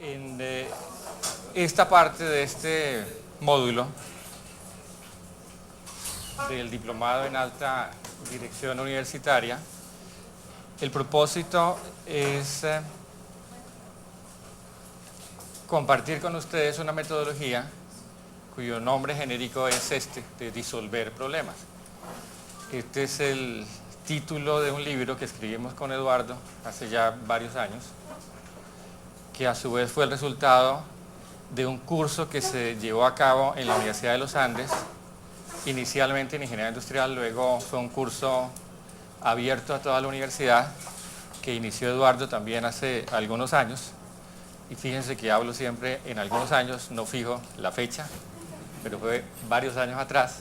En esta parte de este módulo del Diplomado en Alta Dirección Universitaria, el propósito es compartir con ustedes una metodología cuyo nombre genérico es este, de disolver problemas. Este es el título de un libro que escribimos con Eduardo hace ya varios años, que a su vez fue el resultado de un curso que se llevó a cabo en la Universidad de los Andes, inicialmente en Ingeniería Industrial, luego fue un curso abierto a toda la universidad, que inició Eduardo también hace algunos años, y fíjense que hablo siempre en algunos años, no fijo la fecha, pero fue varios años atrás.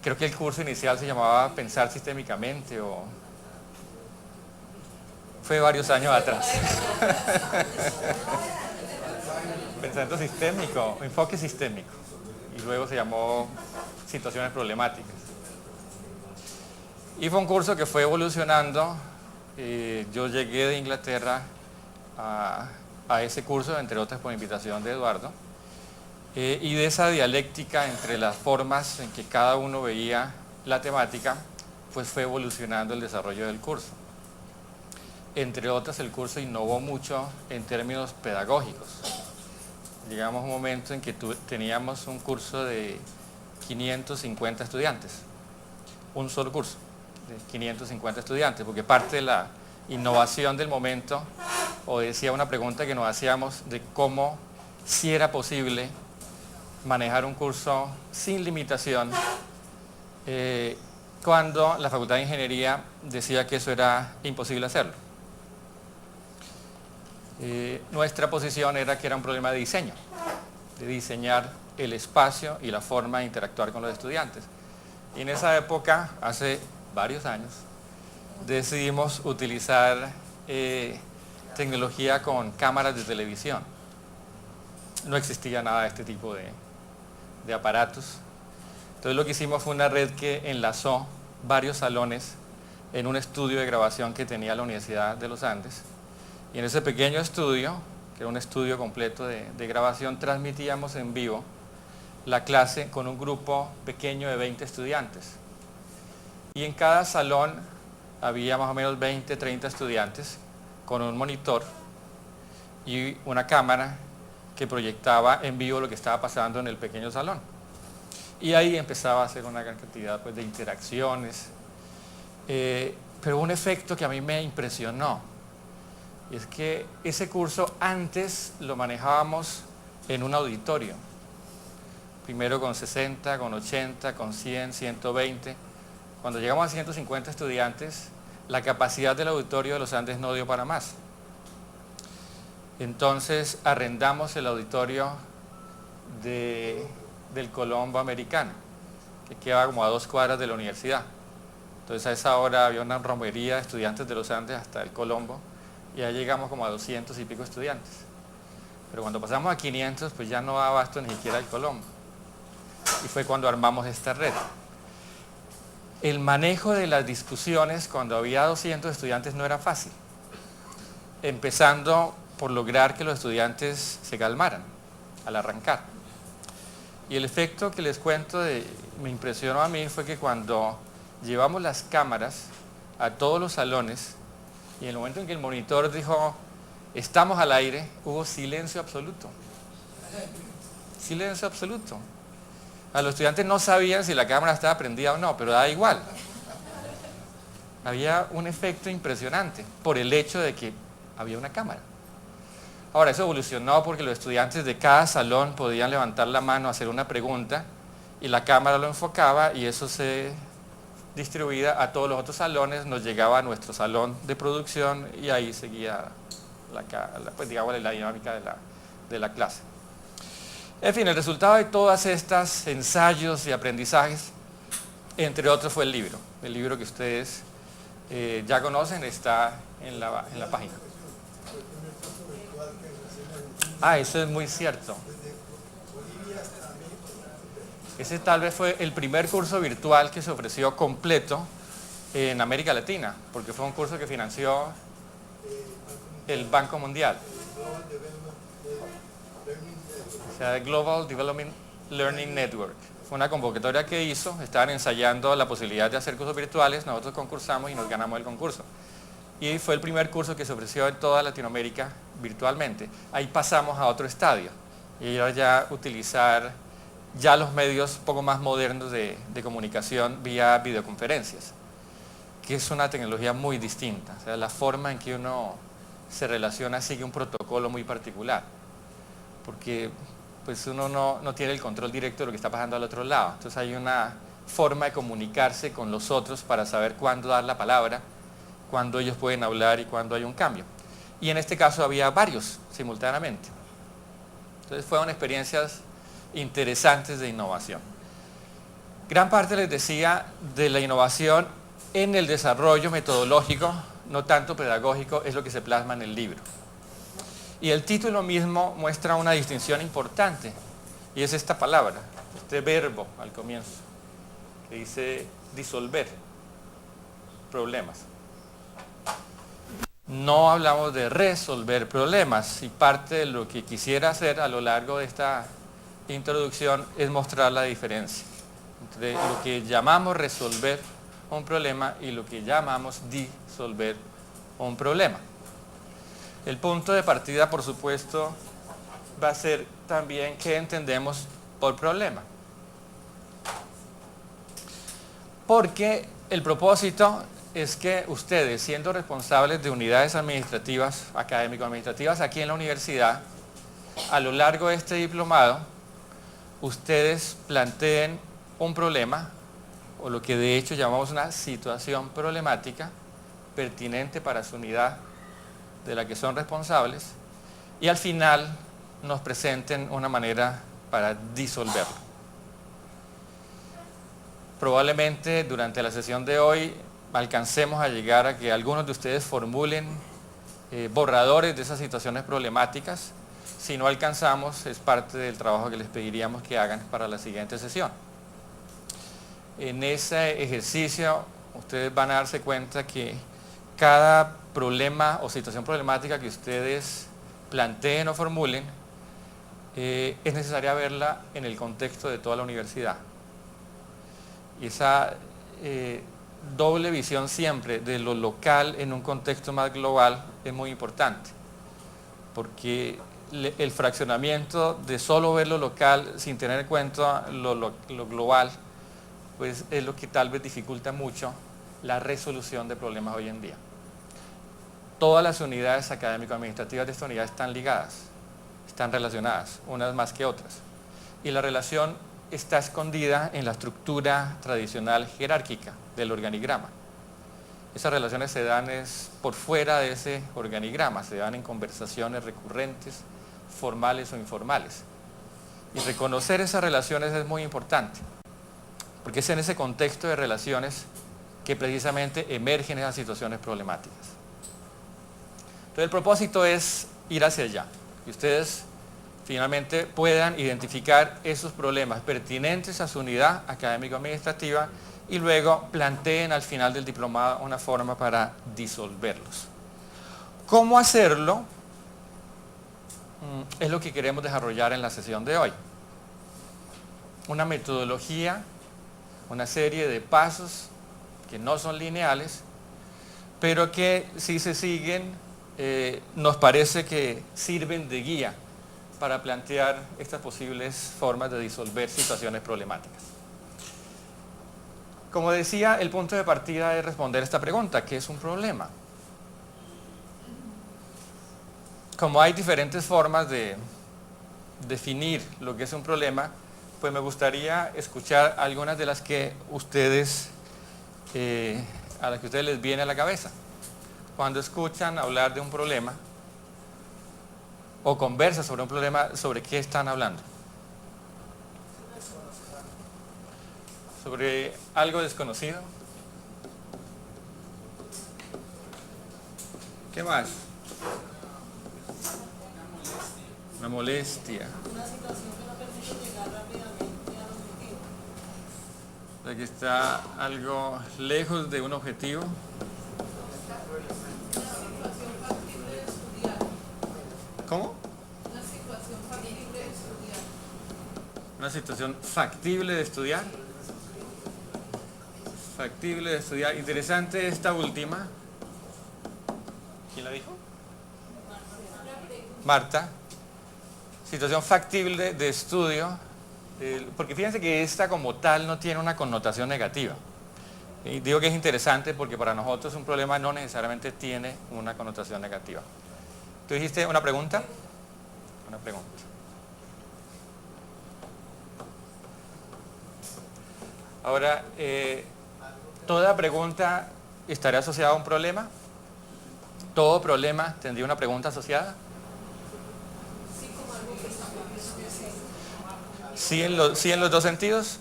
Creo que el curso inicial se llamaba Pensar Sistémicamente, o fue varios años atrás. Pensamiento sistémico, enfoque sistémico, y luego se llamó Situaciones Problemáticas. Y fue un curso que fue evolucionando. Yo llegué de Inglaterra a ese curso, entre otras por invitación de Eduardo, y de esa dialéctica entre las formas en que cada uno veía la temática, pues fue evolucionando el desarrollo del curso. Entre otras, el curso innovó mucho en términos pedagógicos. Llegamos a un momento en que teníamos un curso de 550 estudiantes, un solo curso de 550 estudiantes, porque parte de la innovación del momento obedecía a una pregunta que nos hacíamos de cómo, si era posible manejar un curso sin limitación, cuando la Facultad de Ingeniería decía que eso era imposible hacerlo. Nuestra posición era que era un problema de diseño, de diseñar el espacio y la forma de interactuar con los estudiantes. Y en esa época, hace varios años, decidimos utilizar tecnología con cámaras de televisión. No existía nada de este tipo de aparatos. Entonces lo que hicimos fue una red que enlazó varios salones en un estudio de grabación que tenía la Universidad de los Andes. Y en ese pequeño estudio, que era un estudio completo de grabación, transmitíamos en vivo la clase con un grupo pequeño de 20 estudiantes. Y en cada salón había más o menos 20, 30 estudiantes con un monitor y una cámara que proyectaba en vivo lo que estaba pasando en el pequeño salón. Y ahí empezaba a hacer una gran cantidad de interacciones. Pero un efecto que a mí me impresionó, y es que ese curso antes lo manejábamos en un auditorio, primero con 60, con 80, con 100, 120. Cuando llegamos a 150 estudiantes, la capacidad del auditorio de los Andes no dio para más. Entonces arrendamos el auditorio del Colombo Americano, que quedaba como a 2 cuadras de la universidad. Entonces a esa hora había una romería de estudiantes de los Andes hasta el Colombo, y ya llegamos como a 200 y pico estudiantes. Pero cuando pasamos a 500, pues ya no daba abasto ni siquiera el Colombo. Y fue cuando armamos esta red. El manejo de las discusiones cuando había 200 estudiantes no era fácil, empezando por lograr que los estudiantes se calmaran al arrancar. Y el efecto que les cuento me impresionó a mí fue que cuando llevamos las cámaras a todos los salones, y en el momento en que el monitor dijo estamos al aire, hubo silencio absoluto. Silencio absoluto. A los estudiantes no sabían si la cámara estaba prendida o no, pero da igual. Había un efecto impresionante por el hecho de que había una cámara. Ahora, eso evolucionó porque los estudiantes de cada salón podían levantar la mano, hacer una pregunta, y la cámara lo enfocaba, y eso se distribuía a todos los otros salones, nos llegaba a nuestro salón de producción, y ahí seguía pues, digamos, la dinámica de la clase. En fin, el resultado de todas estas ensayos y aprendizajes, entre otros, fue el libro que ustedes ya conocen, está en la página. Eso es muy cierto. Ese tal vez fue el primer curso virtual que se ofreció completo en América Latina, porque fue un curso que financió el Banco Mundial. O sea, Global Development Learning Network. Fue una convocatoria que hizo, estaban ensayando la posibilidad de hacer cursos virtuales, nosotros concursamos y nos ganamos el concurso. Y fue el primer curso que se ofreció en toda Latinoamérica virtualmente. Ahí pasamos a otro estadio, y era ya utilizar ya los medios un poco más modernos de comunicación vía videoconferencias, que es una tecnología muy distinta. O sea, la forma en que uno se relaciona sigue un protocolo muy particular, porque pues uno no tiene el control directo de lo que está pasando al otro lado. Entonces hay una forma de comunicarse con los otros para saber cuándo dar la palabra, cuándo ellos pueden hablar y cuándo hay un cambio. Y en este caso había varios simultáneamente. Entonces fueron experiencias interesantes de innovación. Gran parte, les decía, de la innovación en el desarrollo metodológico, no tanto pedagógico, es lo que se plasma en el libro. Y el título mismo muestra una distinción importante, y es esta palabra, este verbo al comienzo, que dice disolver problemas. No hablamos de resolver problemas, y parte de lo que quisiera hacer a lo largo de esta introducción es mostrar la diferencia entre lo que llamamos resolver un problema y lo que llamamos disolver un problema. El punto de partida, por supuesto, va a ser también qué entendemos por problema. Porque el propósito es que ustedes, siendo responsables de unidades administrativas, académico-administrativas aquí en la universidad, a lo largo de este diplomado, ustedes planteen un problema, o lo que de hecho llamamos una situación problemática, pertinente para su unidad de la que son responsables, y al final nos presenten una manera para disolverlo. Probablemente durante la sesión de hoy alcancemos a llegar a que algunos de ustedes formulen borradores de esas situaciones problemáticas. Si no alcanzamos, es parte del trabajo que les pediríamos que hagan para la siguiente sesión. En ese ejercicio ustedes van a darse cuenta que cada problema o situación problemática que ustedes planteen o formulen, es necesaria verla en el contexto de toda la universidad. Y esa doble visión siempre de lo local en un contexto más global es muy importante, porque el fraccionamiento de solo ver lo local sin tener en cuenta lo global, pues es lo que tal vez dificulta mucho la resolución de problemas hoy en día. Todas las unidades académico-administrativas de esta unidad están ligadas, están relacionadas, unas más que otras. Y la relación está escondida en la estructura tradicional jerárquica del organigrama. Esas relaciones se dan por fuera de ese organigrama, se dan en conversaciones recurrentes, formales o informales. Y reconocer esas relaciones es muy importante, porque es en ese contexto de relaciones que precisamente emergen esas situaciones problemáticas. Entonces el propósito es ir hacia allá, que ustedes finalmente puedan identificar esos problemas pertinentes a su unidad académico-administrativa y luego planteen al final del diplomado una forma para disolverlos. ¿Cómo hacerlo? Es lo que queremos desarrollar en la sesión de hoy. Una metodología, una serie de pasos que no son lineales, pero que si se siguen, nos parece que sirven de guía para plantear estas posibles formas de disolver situaciones problemáticas. Como decía, el punto de partida es responder esta pregunta: ¿qué es un problema? Como hay diferentes formas de definir lo que es un problema, pues me gustaría escuchar algunas de las que ustedes, a las que a ustedes les viene a la cabeza. Cuando escuchan hablar de un problema o conversan sobre un problema, ¿sobre qué están hablando? ¿Sobre algo desconocido? ¿Qué más? Una molestia. Una situación que no permite llegar rápidamente al objetivo. O sea, que está algo lejos de un objetivo. Una situación factible de estudiar ¿Cómo? Una situación factible de estudiar. Una situación factible de estudiar. Factible de estudiar. Interesante esta última. ¿Quién la dijo? Marta. Situación factible de estudio. Porque fíjense que esta como tal no tiene una connotación negativa. Y digo que es interesante porque para nosotros un problema no necesariamente tiene una connotación negativa. ¿Tú dijiste una pregunta? Una pregunta. Ahora, ¿toda pregunta estaría asociada a un problema? ¿Todo problema tendría una pregunta asociada? ¿Sí en los dos sentidos?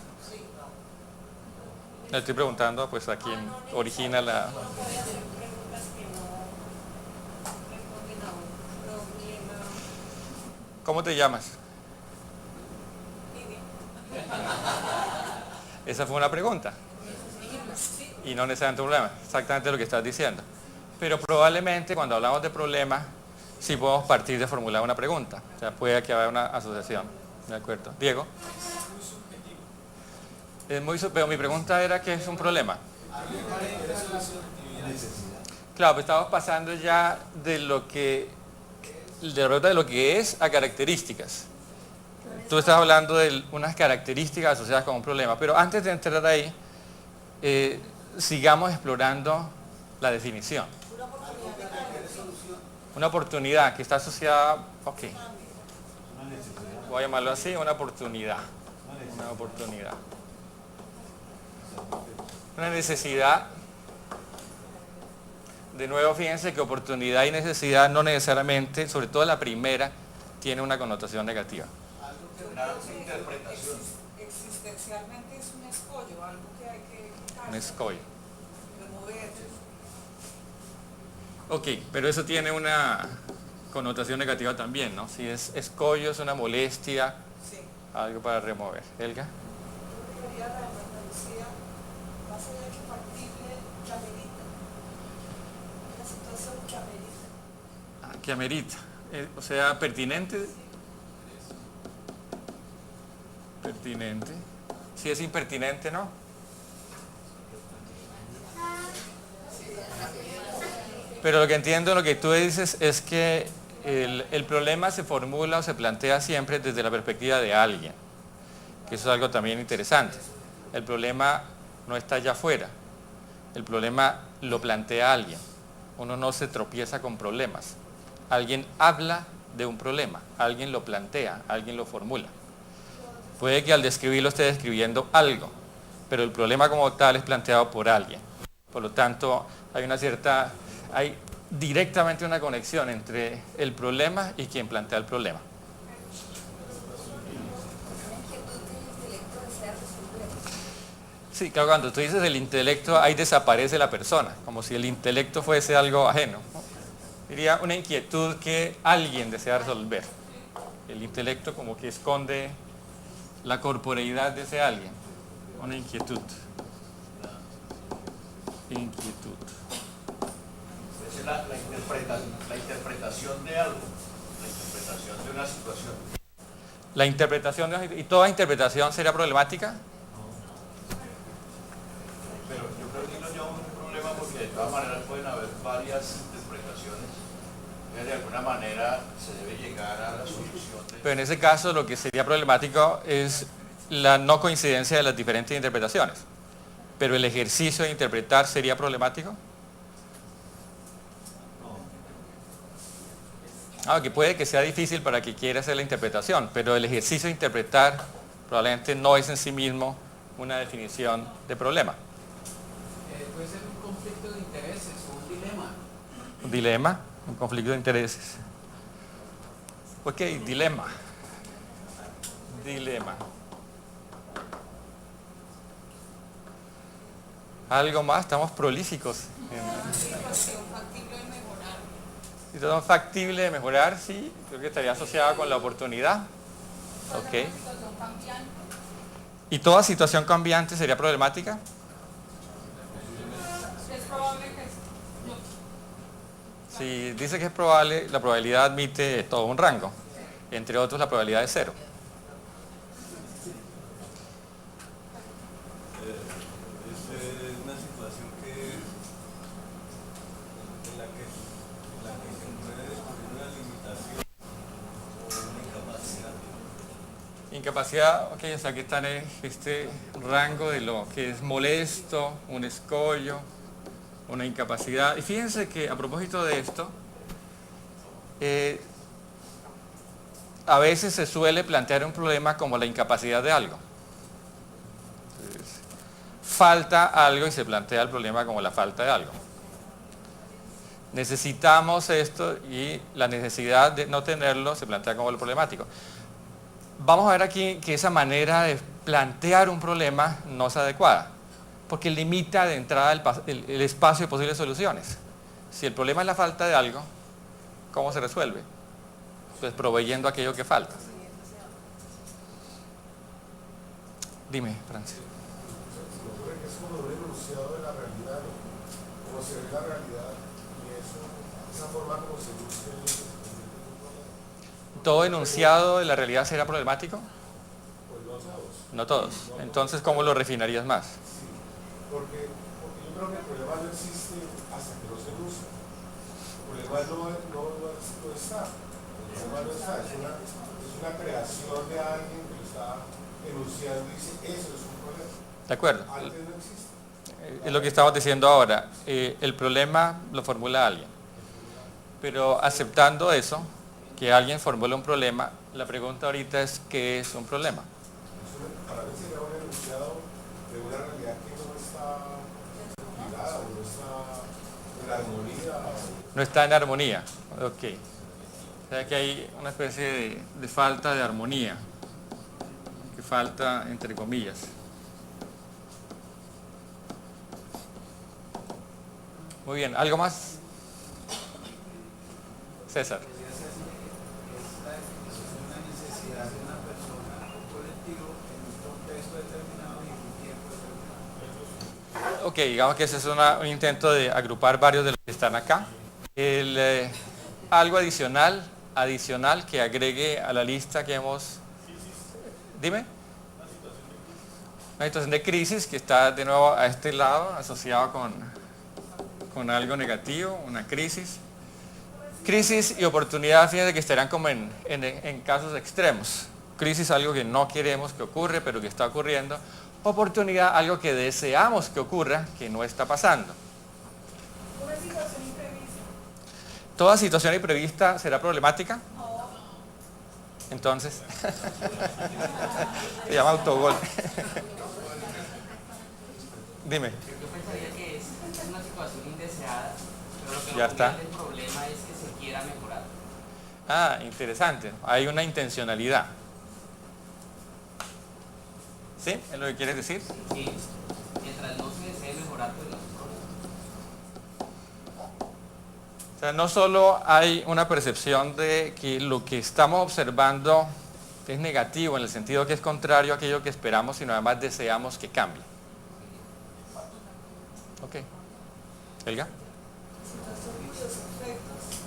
Le estoy preguntando pues a quien origina la... ¿Cómo te llamas? Esa fue una pregunta. Y no necesariamente un problema, exactamente lo que estás diciendo. Pero probablemente cuando hablamos de problemas, sí podemos partir de formular una pregunta. O sea, puede que haya una asociación. ¿De acuerdo? Diego. Pero mi pregunta era, ¿qué es un problema? Claro, pues estamos pasando ya de lo que es a características. Tú estás hablando de unas características asociadas con un problema, pero antes de entrar ahí, sigamos explorando la definición. Una oportunidad que está asociada, ok, voy a llamarlo así, una oportunidad. Una oportunidad. Una necesidad. De nuevo, fíjense que oportunidad y necesidad no necesariamente, sobre todo la primera, tiene una connotación negativa. Una interpretación. Existencialmente es un escollo, algo que hay que quitar, Un escollo. remover. Ok, pero eso tiene una connotación negativa también, ¿no? Si es escollo, es una molestia, Sí. algo para remover. ¿Elga? Yo quería la decía, más allá que factible, que amerita. Una situación que amerita. Que amerita. O sea, pertinente. Pertinente. Si es impertinente, ¿no? Pero lo que entiendo, lo que tú dices es que el problema se formula o se plantea siempre desde la perspectiva de alguien. Que eso es algo también interesante. El problema no está allá afuera. El problema lo plantea alguien. Uno no se tropieza con problemas. Alguien habla de un problema, alguien lo plantea, alguien lo formula. Puede que al describirlo esté describiendo algo, pero el problema como tal es planteado por alguien. Por lo tanto, hay directamente una conexión entre el problema y quien plantea el problema. Sí, claro, cuando tú dices el intelecto, ahí desaparece la persona, como si el intelecto fuese algo ajeno, ¿no? Diría una inquietud que alguien desea resolver. El intelecto como que esconde la corporeidad de ese alguien. Una inquietud. Inquietud. Es la interpretación de algo, la interpretación de una situación. La interpretación ¿y toda interpretación sería problemática? Pero yo creo que no llevamos un problema porque de todas maneras pueden haber varias interpretaciones. De alguna manera se debe llegar a la solución. Pero en ese caso lo que sería problemático es la no coincidencia de las diferentes interpretaciones. Pero el ejercicio de interpretar sería problemático. Que puede que sea difícil para quien quiera hacer la interpretación, pero el ejercicio de interpretar probablemente no es en sí mismo una definición de problema. Puede ser un conflicto de intereses o un dilema. Un dilema, un conflicto de intereses. Ok, dilema. Dilema. ¿Algo más? Estamos prolíficos. Una situación factible de mejorar. Situación factible de mejorar, sí, creo que estaría asociada con la oportunidad. Ok. Una situación cambiante. ¿Y toda situación cambiante sería problemática? Es probable que no. Si dice que es probable, la probabilidad admite todo un rango, entre otros la probabilidad de 0. Es una situación en la que se puede descubrir una limitación o una incapacidad. Incapacidad, ok, o sea que está en este rango de lo que es molesto, un escollo, una incapacidad. Y fíjense que a propósito de esto, a veces se suele plantear un problema como la incapacidad de algo. Entonces, falta algo y se plantea el problema como la falta de algo. Necesitamos esto y la necesidad de no tenerlo se plantea como lo problemático. Vamos a ver aquí que esa manera de plantear un problema no es adecuada, porque limita de entrada el espacio de posibles soluciones. Si el problema es la falta de algo, ¿cómo se resuelve? Pues proveyendo aquello que falta. Dime, Francis. Se me ocurre que es como un enunciado de la realidad, ¿no? Como se ve la realidad y esa forma como se luce en el ¿Todo enunciado de la realidad será problemático? pues no todos. No todos. Entonces, ¿cómo lo refinarías más? Sí, porque yo creo que el problema no existe hasta que no se enuncia. El problema no está. El problema no está. Es una creación de alguien que lo está enunciando y dice, eso es un problema. ¿De acuerdo? Antes no existe. Es lo que estamos diciendo ahora. El problema lo formula alguien. Pero aceptando eso, que alguien formula un problema, la pregunta ahorita es ¿qué es un problema? Para mí sería un enunciado de una realidad que no está ligada o no está en armonía. No está en armonía. Ok. O sea que hay una especie de falta de armonía. Que falta entre comillas. Muy bien. ¿Algo más? César. Es la definición de una necesidad de una persona o colectivo en un contexto determinado y en un tiempo determinado. Ok, digamos que ese es un intento de agrupar varios de los que están acá. Algo adicional que agregue a la lista que hemos... Dime. Una situación de crisis que está de nuevo a este lado, asociado con algo negativo, una crisis. Crisis y oportunidad, fíjense que estarán como en casos extremos. Crisis, algo que no queremos que ocurra, pero que está ocurriendo. Oportunidad, algo que deseamos que ocurra, que no está pasando. Una situación imprevista. ¿Toda situación imprevista será problemática? Entonces, se llama autogol. Dime. Yo pensaría que es una situación indeseada, pero lo que Ya nos está. convierte el problema es que se quiera mejorar. Ah, interesante. Hay una intencionalidad. ¿Sí? ¿Es lo que quieres decir? Sí, mientras no se desee mejorar, pues no es un problema. O sea, no solo hay una percepción de que lo que estamos observando es negativo en el sentido que es contrario a aquello que esperamos, sino además deseamos que cambie. Ok. ¿Elga? Situación cuyos efectos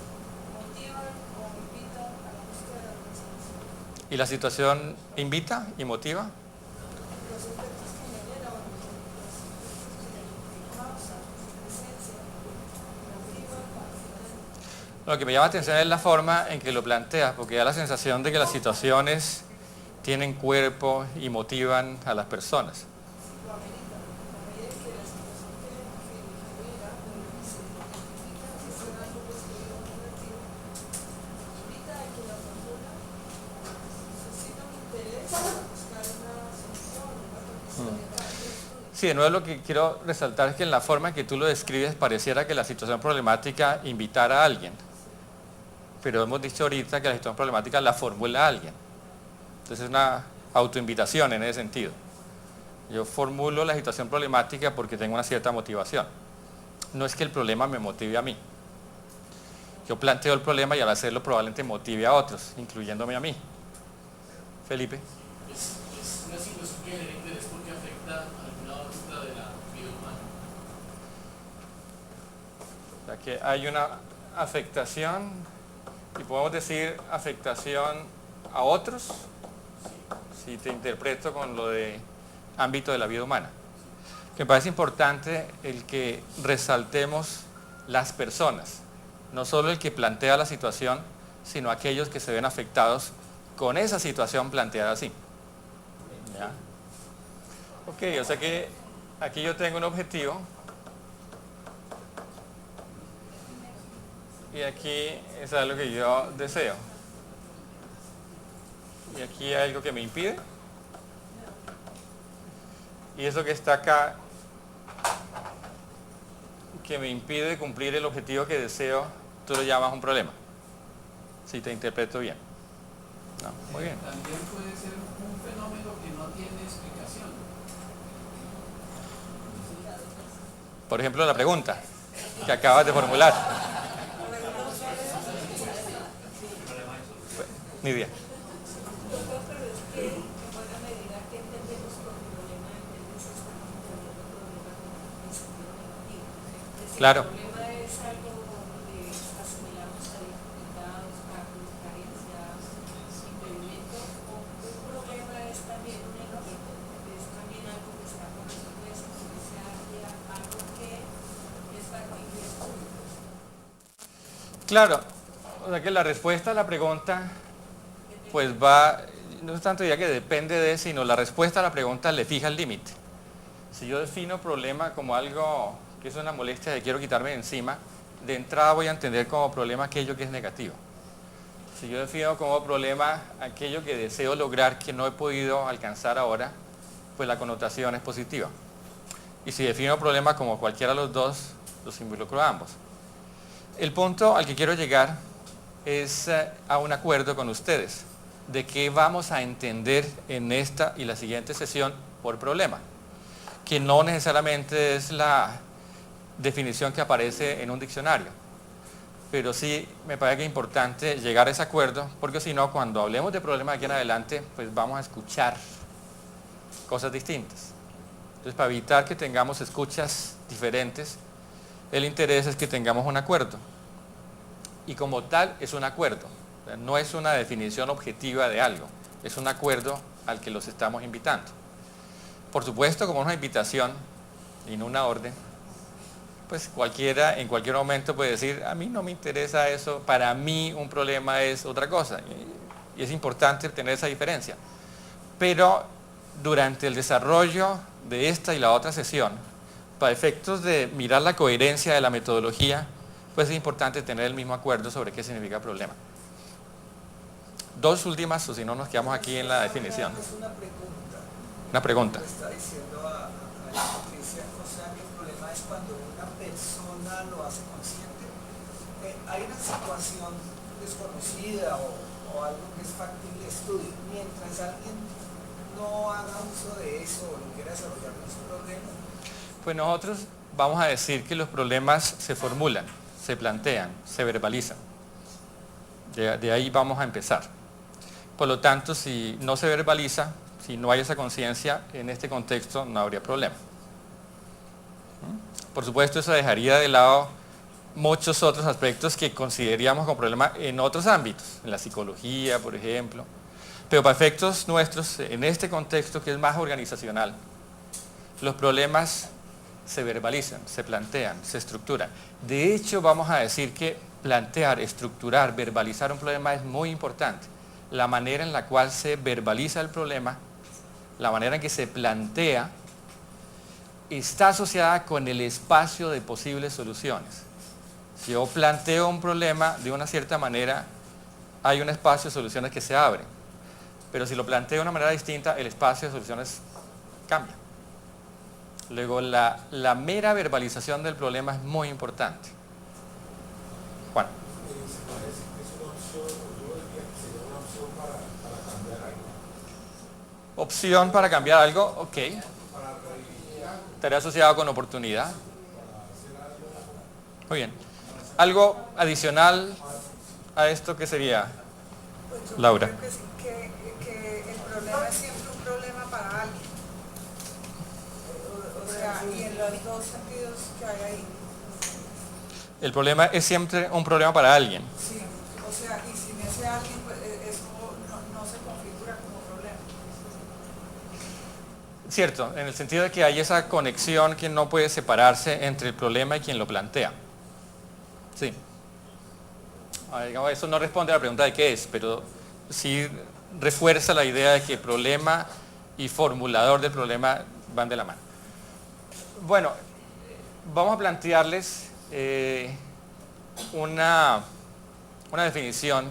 motivan o invitan a la búsqueda de la resolución. ¿Y la situación invita y motiva? Los efectos que generan los efectos que causan su presencia motivan para Lo que me llama la atención es la forma en que lo planteas, porque da la sensación de que las situaciones tienen cuerpo y motivan a las personas. lo amerita. A medida que la situación que genera o lo que se identifica si será algo positivo o negativo, invita a que la formula suscita un interés para buscar una solución, una condición de cambio. Sí, de nuevo lo que quiero resaltar es que en la forma en que tú lo describes pareciera que la situación problemática invitara a alguien. Pero hemos dicho ahorita que la situación problemática la formula alguien. Entonces es una autoinvitación en ese sentido. Yo formulo la situación problemática porque tengo una cierta motivación. No es que el problema me motive a mí. Yo planteo el problema y al hacerlo probablemente motive a otros, incluyéndome a mí. Felipe. Es una situación que genera interés porque afecta a alguna órbita de la vida humana. O sea que hay una afectación, y podemos decir afectación a otros, si te interpreto con lo de ámbito de la vida humana. Me parece importante el que resaltemos las personas, no solo el que plantea la situación, sino aquellos que se ven afectados con esa situación planteada así. ¿Ya? Ok, o sea que aquí yo tengo un objetivo y aquí es algo que yo deseo. Y aquí hay algo que me impide. Y eso que está acá, que me impide cumplir el objetivo que deseo, tú lo llamas un problema. Si te interpreto bien. No, muy bien. También puede ser un fenómeno que no tiene explicación. Por ejemplo, la pregunta que acabas de formular. Ni idea. Doctor, pero es que en buena medida, ¿qué entendemos por problema? Entendemos que estamos entendiendo problema en sentido negativo. Es decir, Claro. el problema es algo donde asimilamos a dificultad, obstáculos, carencias, impedimentos, o un problema es también un error, es también algo que está por resolverse, que sea algo que es factible de estudio. Claro, o sea que la respuesta a la pregunta pues va, no es tanto ya que depende de, sino la respuesta a la pregunta le fija el límite. Si yo defino problema como algo que es una molestia que quiero quitarme de encima, de entrada voy a entender como problema aquello que es negativo. Si yo defino como problema aquello que deseo lograr que no he podido alcanzar ahora, pues la connotación es positiva. Y si defino problema como cualquiera de los dos, los involucro a ambos. El punto al que quiero llegar es a un acuerdo con ustedes de qué vamos a entender en esta y la siguiente sesión por problema, que no necesariamente es la definición que aparece en un diccionario, pero sí me parece que es importante llegar a ese acuerdo, porque si no, cuando hablemos de problema de aquí en adelante, pues vamos a escuchar cosas distintas. Entonces, para evitar que tengamos escuchas diferentes, el interés es que tengamos un acuerdo, y como tal es un acuerdo. No es una definición objetiva de algo, es un acuerdo al que los estamos invitando. Por supuesto, como una invitación y no una orden, pues cualquiera en cualquier momento puede decir, a mí no me interesa eso, para mí un problema es otra cosa. Y es importante tener esa diferencia. Pero durante el desarrollo de esta y la otra sesión, para efectos de mirar la coherencia de la metodología, pues es importante tener el mismo acuerdo sobre qué significa problema. Dos últimas, o si no nos quedamos aquí en la definición. Es una pregunta. Una pregunta. Me está diciendo a Patricia, o sea, que el problema es cuando una persona lo hace consciente. Hay una situación desconocida o algo que es factible de estudio. Mientras alguien no haga uso de eso o no quiera desarrollar su problema. Pues nosotros vamos a decir que los problemas se formulan, se plantean, se verbalizan. De ahí vamos a empezar. Por lo tanto, si no se verbaliza, si no hay esa conciencia, en este contexto no habría problema. Por supuesto, eso dejaría de lado muchos otros aspectos que consideraríamos como problema en otros ámbitos, en la psicología, por ejemplo. Pero para efectos nuestros, en este contexto que es más organizacional, los problemas se verbalizan, se plantean, se estructuran. De hecho, vamos a decir que plantear, estructurar, verbalizar un problema es muy importante. La manera en la cual se verbaliza el problema, la manera en que se plantea, está asociada con el espacio de posibles soluciones. Si yo planteo un problema de una cierta manera, hay un espacio de soluciones que se abre. Pero si lo planteo de una manera distinta, el espacio de soluciones cambia. Luego, la mera verbalización del problema es muy importante. Juan. Opción para cambiar algo, ok. Estaría asociado con oportunidad. Muy bien. ¿Algo adicional a esto que sería, Pues yo Laura? creo que el problema es siempre un problema para alguien. O sea, y en los dos sentidos que hay ahí. El problema es siempre un problema para alguien. Sí, o sea, y sin ese alguien, pues, eso no se configura como problema. Cierto, en el sentido de que hay esa conexión que no puede separarse entre el problema y quien lo plantea. Sí. Digamos, eso no responde a la pregunta de qué es, pero sí refuerza la idea de que problema y formulador del problema van de la mano. Bueno, vamos a plantearles una definición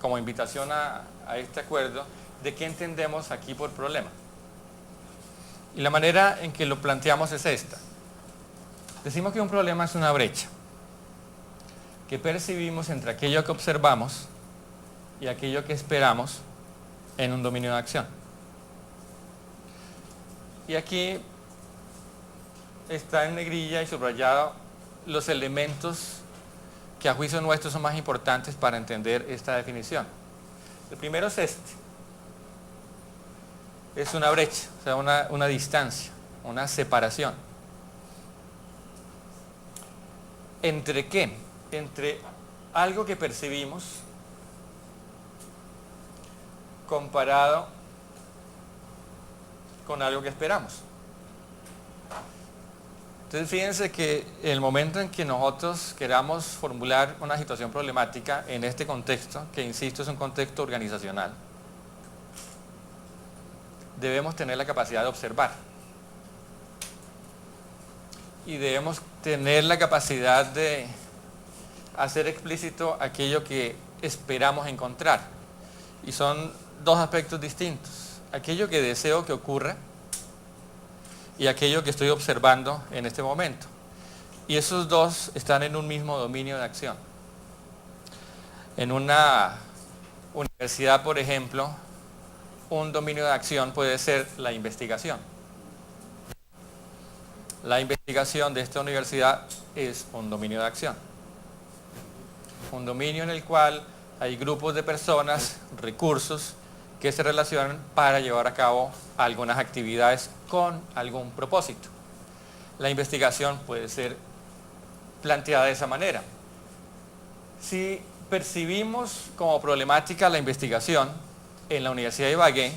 como invitación a este acuerdo de qué entendemos aquí por problema. Y la manera en que lo planteamos es esta. Decimos que un problema es una brecha que percibimos entre aquello que observamos y aquello que esperamos en un dominio de acción. Y aquí está en negrilla y subrayado los elementos que a juicio nuestro son más importantes para entender esta definición. El primero es este. Es una brecha, o sea, una distancia, una separación. ¿Entre qué? Entre algo que percibimos comparado con algo que esperamos. Entonces fíjense que el momento en que nosotros queramos formular una situación problemática en este contexto, que insisto es un contexto organizacional, debemos tener la capacidad de observar. Y debemos tener la capacidad de hacer explícito aquello que esperamos encontrar. Y son dos aspectos distintos. Aquello que deseo que ocurra y aquello que estoy observando en este momento. Y esos dos están en un mismo dominio de acción. En una universidad, por ejemplo, un dominio de acción puede ser la investigación. La investigación de esta universidad es un dominio de acción. Un dominio en el cual hay grupos de personas, recursos, que se relacionan para llevar a cabo algunas actividades con algún propósito. La investigación puede ser planteada de esa manera. Si percibimos como problemática la investigación en la Universidad de Ibagué,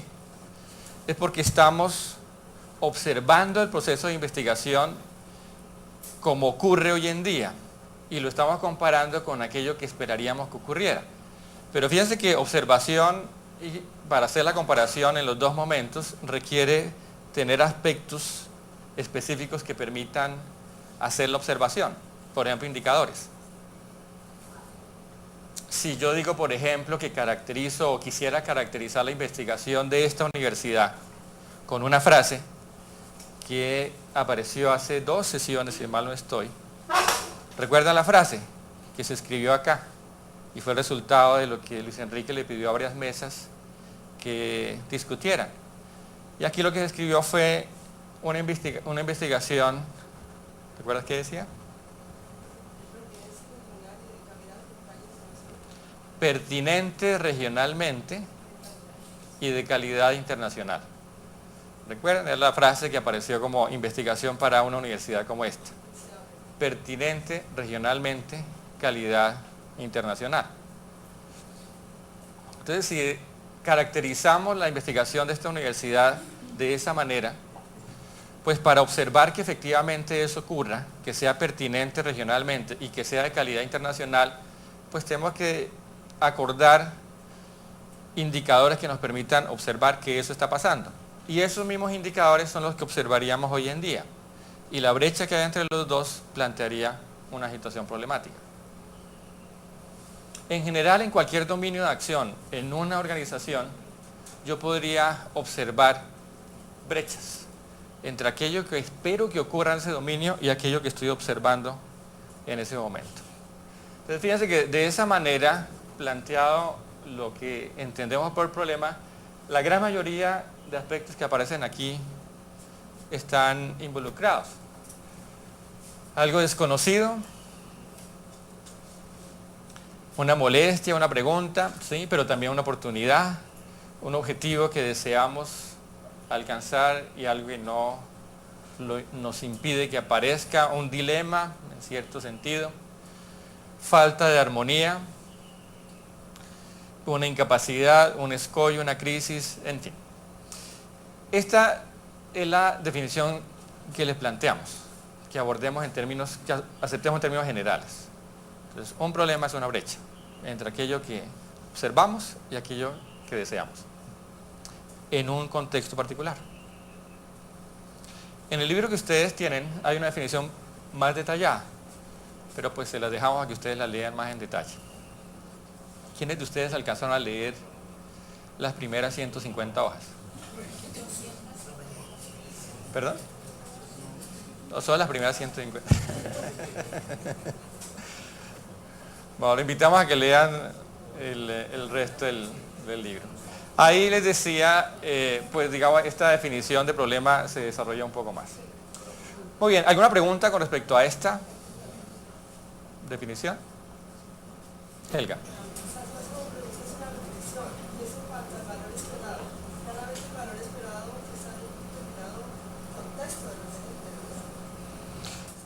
es porque estamos observando el proceso de investigación como ocurre hoy en día y lo estamos comparando con aquello que esperaríamos que ocurriera. Pero fíjense que observación, y para hacer la comparación en los dos momentos, requiere tener aspectos específicos que permitan hacer la observación, por ejemplo, indicadores. Si yo digo, por ejemplo, que caracterizo o quisiera caracterizar la investigación de esta universidad con una frase que apareció hace 2 sesiones, si mal no estoy. ¿Recuerdan la frase que se escribió acá? Y fue el resultado de lo que Luis Enrique le pidió a varias mesas que discutieran. Y aquí lo que se escribió fue una investigación, ¿recuerdas qué decía? Pertinente regionalmente y de calidad internacional. ¿Recuerdan? Es la frase que apareció como investigación para una universidad como esta. Pertinente regionalmente, calidad internacional. Entonces, si caracterizamos la investigación de esta universidad de esa manera, pues para observar que efectivamente eso ocurra, que sea pertinente regionalmente y que sea de calidad internacional, pues tenemos que acordar indicadores que nos permitan observar que eso está pasando. Y esos mismos indicadores son los que observaríamos hoy en día. Y la brecha que hay entre los dos plantearía una situación problemática. En general, en cualquier dominio de acción, en una organización, yo podría observar brechas entre aquello que espero que ocurra en ese dominio y aquello que estoy observando en ese momento. Entonces, fíjense que de esa manera, planteado lo que entendemos por problema, la gran mayoría de aspectos que aparecen aquí están involucrados. Algo desconocido, una molestia, una pregunta, ¿sí? Pero también una oportunidad, un objetivo que deseamos alcanzar y algo que nos impide que aparezca, un dilema en cierto sentido, falta de armonía, una incapacidad, un escollo, una crisis, en fin. Esta es la definición que les planteamos, que abordemos en términos, que aceptemos en términos generales. Entonces, un problema es una brecha entre aquello que observamos y aquello que deseamos, en un contexto particular. En el libro que ustedes tienen hay una definición más detallada, pero pues se las dejamos a que ustedes la lean más en detalle. ¿Quiénes de ustedes alcanzaron a leer las primeras 150 hojas? ¿Perdón? No, son las primeras 150. Bueno, lo invitamos a que lean el resto del libro. Ahí les decía, pues digamos, esta definición de problema se desarrolla un poco más. Muy bien, ¿alguna pregunta con respecto a esta definición? Helga.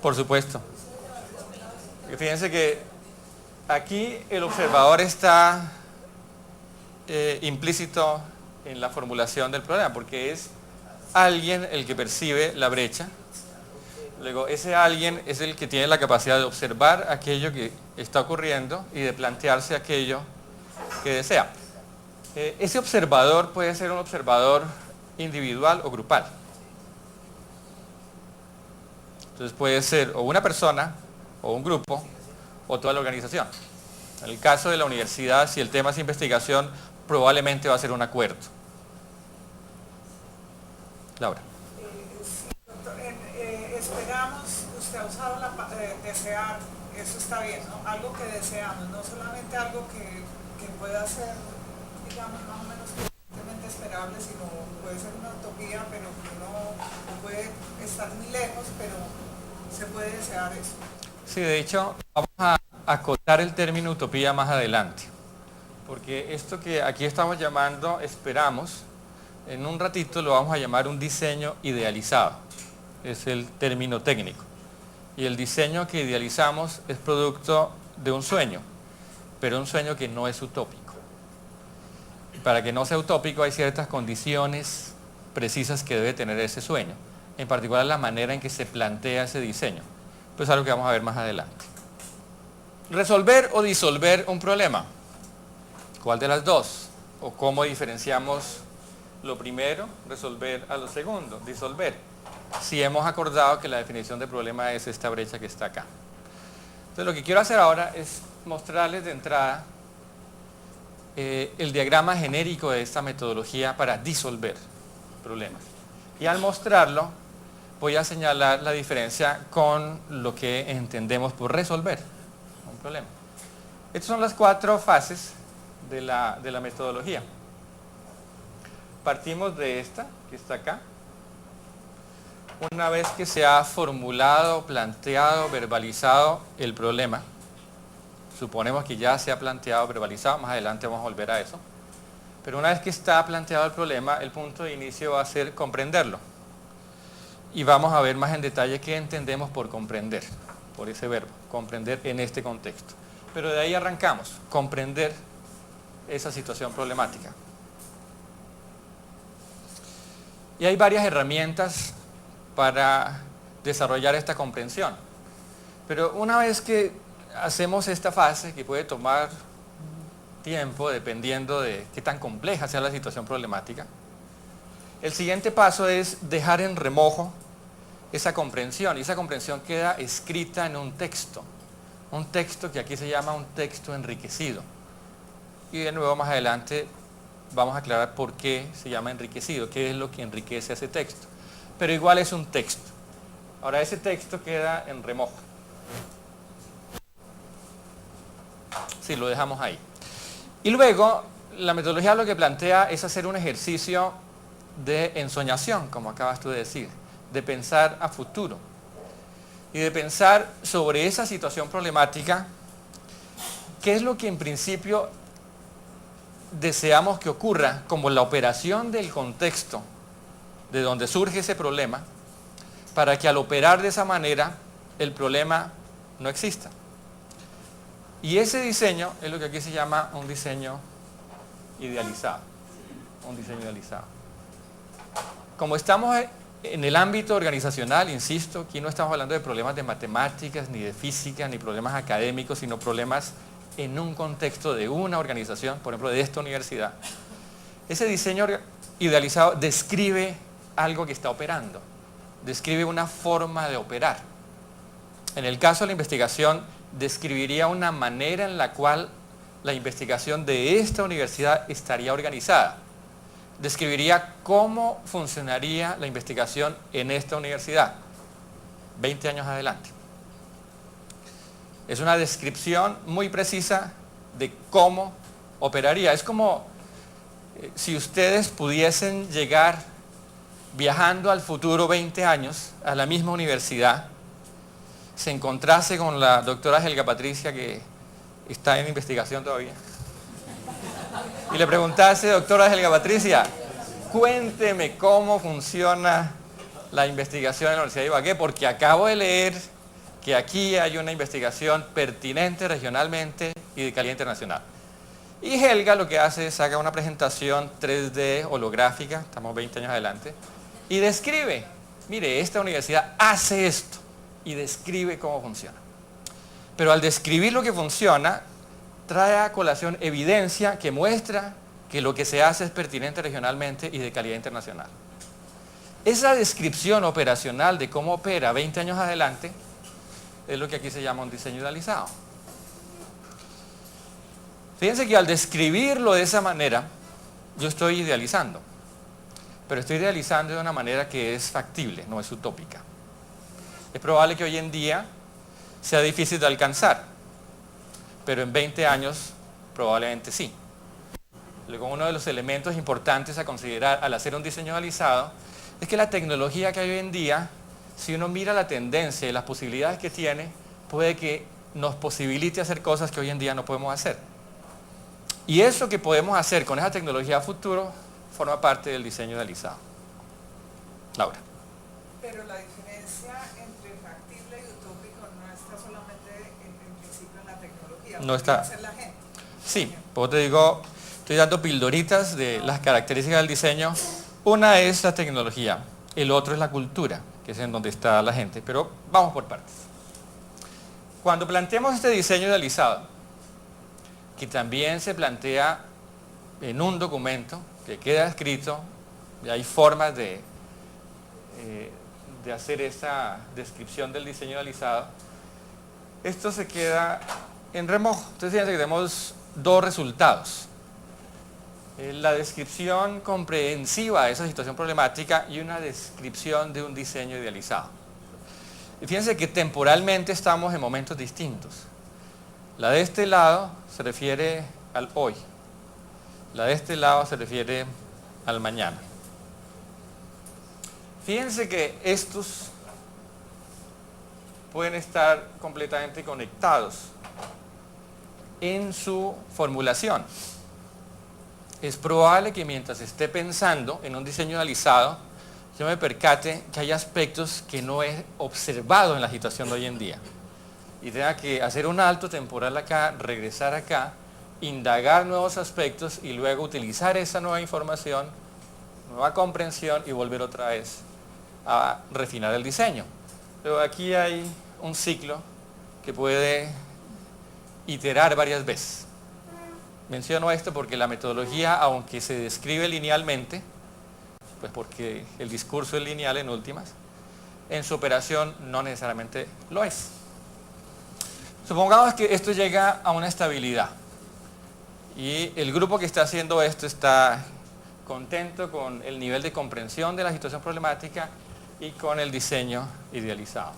Por supuesto. Fíjense que aquí el observador está implícito en la formulación del problema, porque es alguien el que percibe la brecha. Luego, ese alguien es el que tiene la capacidad de observar aquello que está ocurriendo y de plantearse aquello que desea. Ese observador puede ser un observador individual o grupal. Entonces puede ser o una persona, o un grupo, o toda la organización. En el caso de la universidad, si el tema es investigación, probablemente va a ser un acuerdo. Laura. Sí, doctor, esperamos, usted ha usado desear, eso está bien, ¿no? Algo que deseamos, no solamente algo que pueda ser, digamos, más o menos suficientemente esperable, sino puede ser una utopía, pero que no puede estar muy lejos, pero se puede desear eso. Sí, de hecho, vamos a acotar el término utopía más adelante, porque esto que aquí estamos llamando esperamos, en un ratito lo vamos a llamar un diseño idealizado, es el término técnico, y el diseño que idealizamos es producto de un sueño, pero un sueño que no es utópico. Para que no sea utópico hay ciertas condiciones precisas que debe tener ese sueño, en particular la manera en que se plantea ese diseño. Pues algo que vamos a ver más adelante. Resolver o disolver un problema. ¿Cuál de las dos? ¿O cómo diferenciamos lo primero, resolver, a lo segundo, disolver? Si hemos acordado que la definición de problema es esta brecha que está acá. Entonces lo que quiero hacer ahora es mostrarles de entrada el diagrama genérico de esta metodología para disolver problemas. Y al mostrarlo, voy a señalar la diferencia con lo que entendemos por resolver un problema. Estas son las 4 fases de la metodología. Partimos de esta, que está acá. Una vez que se ha formulado, planteado, verbalizado el problema, suponemos que ya se ha planteado, verbalizado, más adelante vamos a volver a eso, pero una vez que está planteado el problema, el punto de inicio va a ser comprenderlo. Y vamos a ver más en detalle qué entendemos por comprender, por ese verbo, comprender en este contexto. Pero de ahí arrancamos, comprender esa situación problemática. Y hay varias herramientas para desarrollar esta comprensión. Pero una vez que hacemos esta fase, que puede tomar tiempo dependiendo de qué tan compleja sea la situación problemática, el siguiente paso es dejar en remojo esa comprensión, y esa comprensión queda escrita en un texto que aquí se llama un texto enriquecido. Y de nuevo más adelante vamos a aclarar por qué se llama enriquecido, qué es lo que enriquece ese texto. Pero igual es un texto. Ahora ese texto queda en remojo. Sí, lo dejamos ahí. Y luego la metodología lo que plantea es hacer un ejercicio de ensoñación, como acabas tú de decir, de pensar a futuro y de pensar sobre esa situación problemática, qué es lo que en principio deseamos que ocurra como la operación del contexto de donde surge ese problema, para que al operar de esa manera el problema no exista. Y ese diseño es lo que aquí se llama un diseño idealizado. Un diseño idealizado. Como estamos en el ámbito organizacional, insisto, aquí no estamos hablando de problemas de matemáticas, ni de física, ni problemas académicos, sino problemas en un contexto de una organización, por ejemplo, de esta universidad. Ese diseño idealizado describe algo que está operando, describe una forma de operar. En el caso de la investigación, describiría una manera en la cual la investigación de esta universidad estaría organizada. Describiría cómo funcionaría la investigación en esta universidad 20 años adelante. Es una descripción muy precisa de cómo operaría. Es como si ustedes pudiesen llegar viajando al futuro 20 años a la misma universidad, se encontrase con la doctora Helga Patricia, que está en investigación todavía, y le preguntase: doctora Helga Patricia, cuénteme cómo funciona la investigación en la Universidad de Ibagué, porque acabo de leer que aquí hay una investigación pertinente regionalmente y de calidad internacional. Y Helga lo que hace es saca una presentación 3D holográfica, estamos 20 años adelante, y describe: mire, esta universidad hace esto, y describe cómo funciona. Pero al describir lo que funciona, trae a colación evidencia que muestra que lo que se hace es pertinente regionalmente y de calidad internacional. Esa descripción operacional de cómo opera 20 años adelante es lo que aquí se llama un diseño idealizado. Fíjense que al describirlo de esa manera, yo estoy idealizando, pero estoy idealizando de una manera que es factible, no es utópica. Es probable que hoy en día sea difícil de alcanzar, pero en 20 años probablemente sí. Luego, uno de los elementos importantes a considerar al hacer un diseño idealizado es que la tecnología que hay hoy en día, si uno mira la tendencia y las posibilidades que tiene, puede que nos posibilite hacer cosas que hoy en día no podemos hacer. Y eso que podemos hacer con esa tecnología a futuro forma parte del diseño idealizado. Laura. Pero la diferencia entre factible y utópico no está solamente en principio en la tecnología, No está. hacer la gente. Sí, pues te digo, estoy dando pildoritas de las características del diseño. Una es la tecnología, el otro es la cultura, que es en donde está la gente, pero vamos por partes. Cuando planteamos este diseño idealizado, que también se plantea en un documento que queda escrito, y hay formas de hacer esa descripción del diseño idealizado, esto se queda en remojo. Entonces fíjense que tenemos dos resultados: la descripción comprensiva de esa situación problemática y una descripción de un diseño idealizado. Y fíjense que temporalmente estamos en momentos distintos. La de este lado se refiere al hoy, la de este lado se refiere al mañana. Fíjense que estos pueden estar completamente conectados en su formulación. Es probable que mientras esté pensando en un diseño idealizado, yo me percate que hay aspectos que no he observado en la situación de hoy en día. Y tenga que hacer un alto temporal acá, regresar acá, indagar nuevos aspectos y luego utilizar esa nueva información, nueva comprensión y volver otra vez a refinar el diseño. Luego aquí hay un ciclo que puede iterar varias veces. Menciono esto porque la metodología, aunque se describe linealmente, pues porque el discurso es lineal en últimas, en su operación no necesariamente lo es. Supongamos que esto llega a una estabilidad y el grupo que está haciendo esto está contento con el nivel de comprensión de la situación problemática y con el diseño idealizado.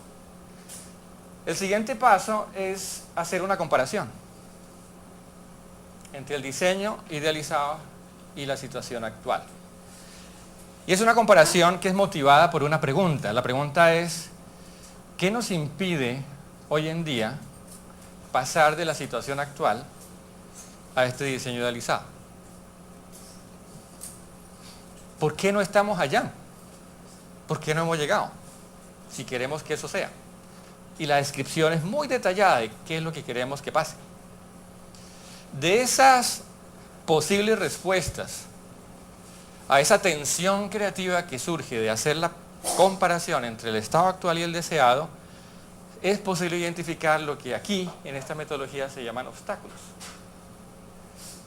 El siguiente paso es hacer una comparación entre el diseño idealizado y la situación actual. Y es una comparación que es motivada por una pregunta. La pregunta es: ¿qué nos impide hoy en día pasar de la situación actual a este diseño idealizado? ¿Por qué no estamos allá? ¿Por qué no hemos llegado? Si queremos que eso sea. Y la descripción es muy detallada de qué es lo que queremos que pase. De esas posibles respuestas a esa tensión creativa que surge de hacer la comparación entre el estado actual y el deseado, es posible identificar lo que aquí, en esta metodología, se llaman obstáculos.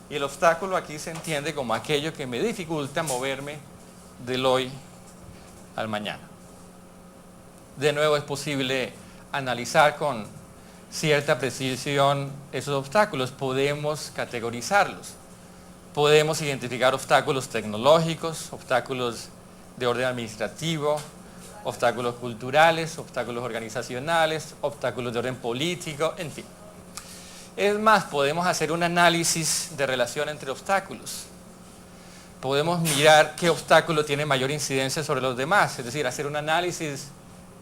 Y el obstáculo aquí se entiende como aquello que me dificulta moverme del hoy al mañana. De nuevo, es posible analizar con cierta precisión esos obstáculos, podemos categorizarlos. Podemos identificar obstáculos tecnológicos, obstáculos de orden administrativo, obstáculos culturales, obstáculos organizacionales, obstáculos de orden político, en fin. Es más, podemos hacer un análisis de relación entre obstáculos. Podemos mirar qué obstáculo tiene mayor incidencia sobre los demás, es decir, hacer un análisis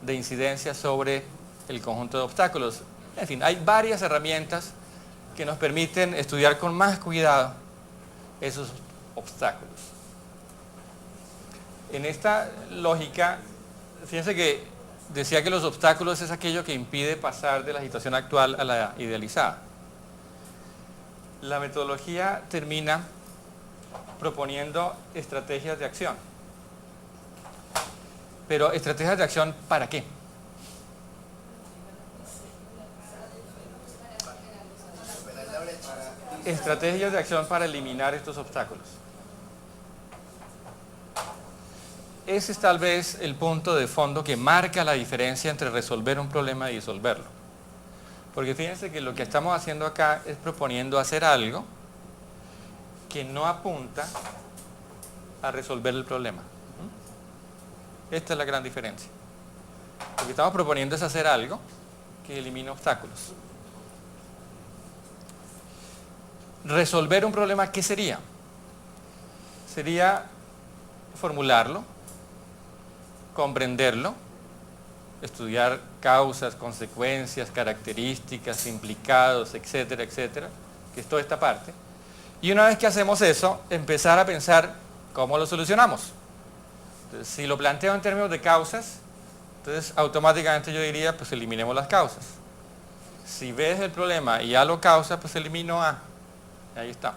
de incidencia sobre el conjunto de obstáculos. En fin, hay varias herramientas que nos permiten estudiar con más cuidado esos obstáculos. En esta lógica, fíjense que decía que los obstáculos es aquello que impide pasar de la situación actual a la idealizada. La metodología termina proponiendo estrategias de acción. Pero ¿estrategias de acción para qué? Estrategias de acción para eliminar estos obstáculos. Ese es tal vez el punto de fondo que marca la diferencia entre resolver un problema y disolverlo. Porque fíjense que lo que estamos haciendo acá es proponiendo hacer algo que no apunta a resolver el problema. Esta es la gran diferencia. Lo que estamos proponiendo es hacer algo que elimine obstáculos. Resolver un problema, ¿qué sería? Sería formularlo, comprenderlo, estudiar causas, consecuencias, características, implicados, etcétera, etcétera, que es toda esta parte. Y una vez que hacemos eso, empezar a pensar cómo lo solucionamos. Entonces, si lo planteo en términos de causas, entonces automáticamente yo diría, pues eliminemos las causas. Si ves el problema y A lo causa, pues elimino A. Ahí está.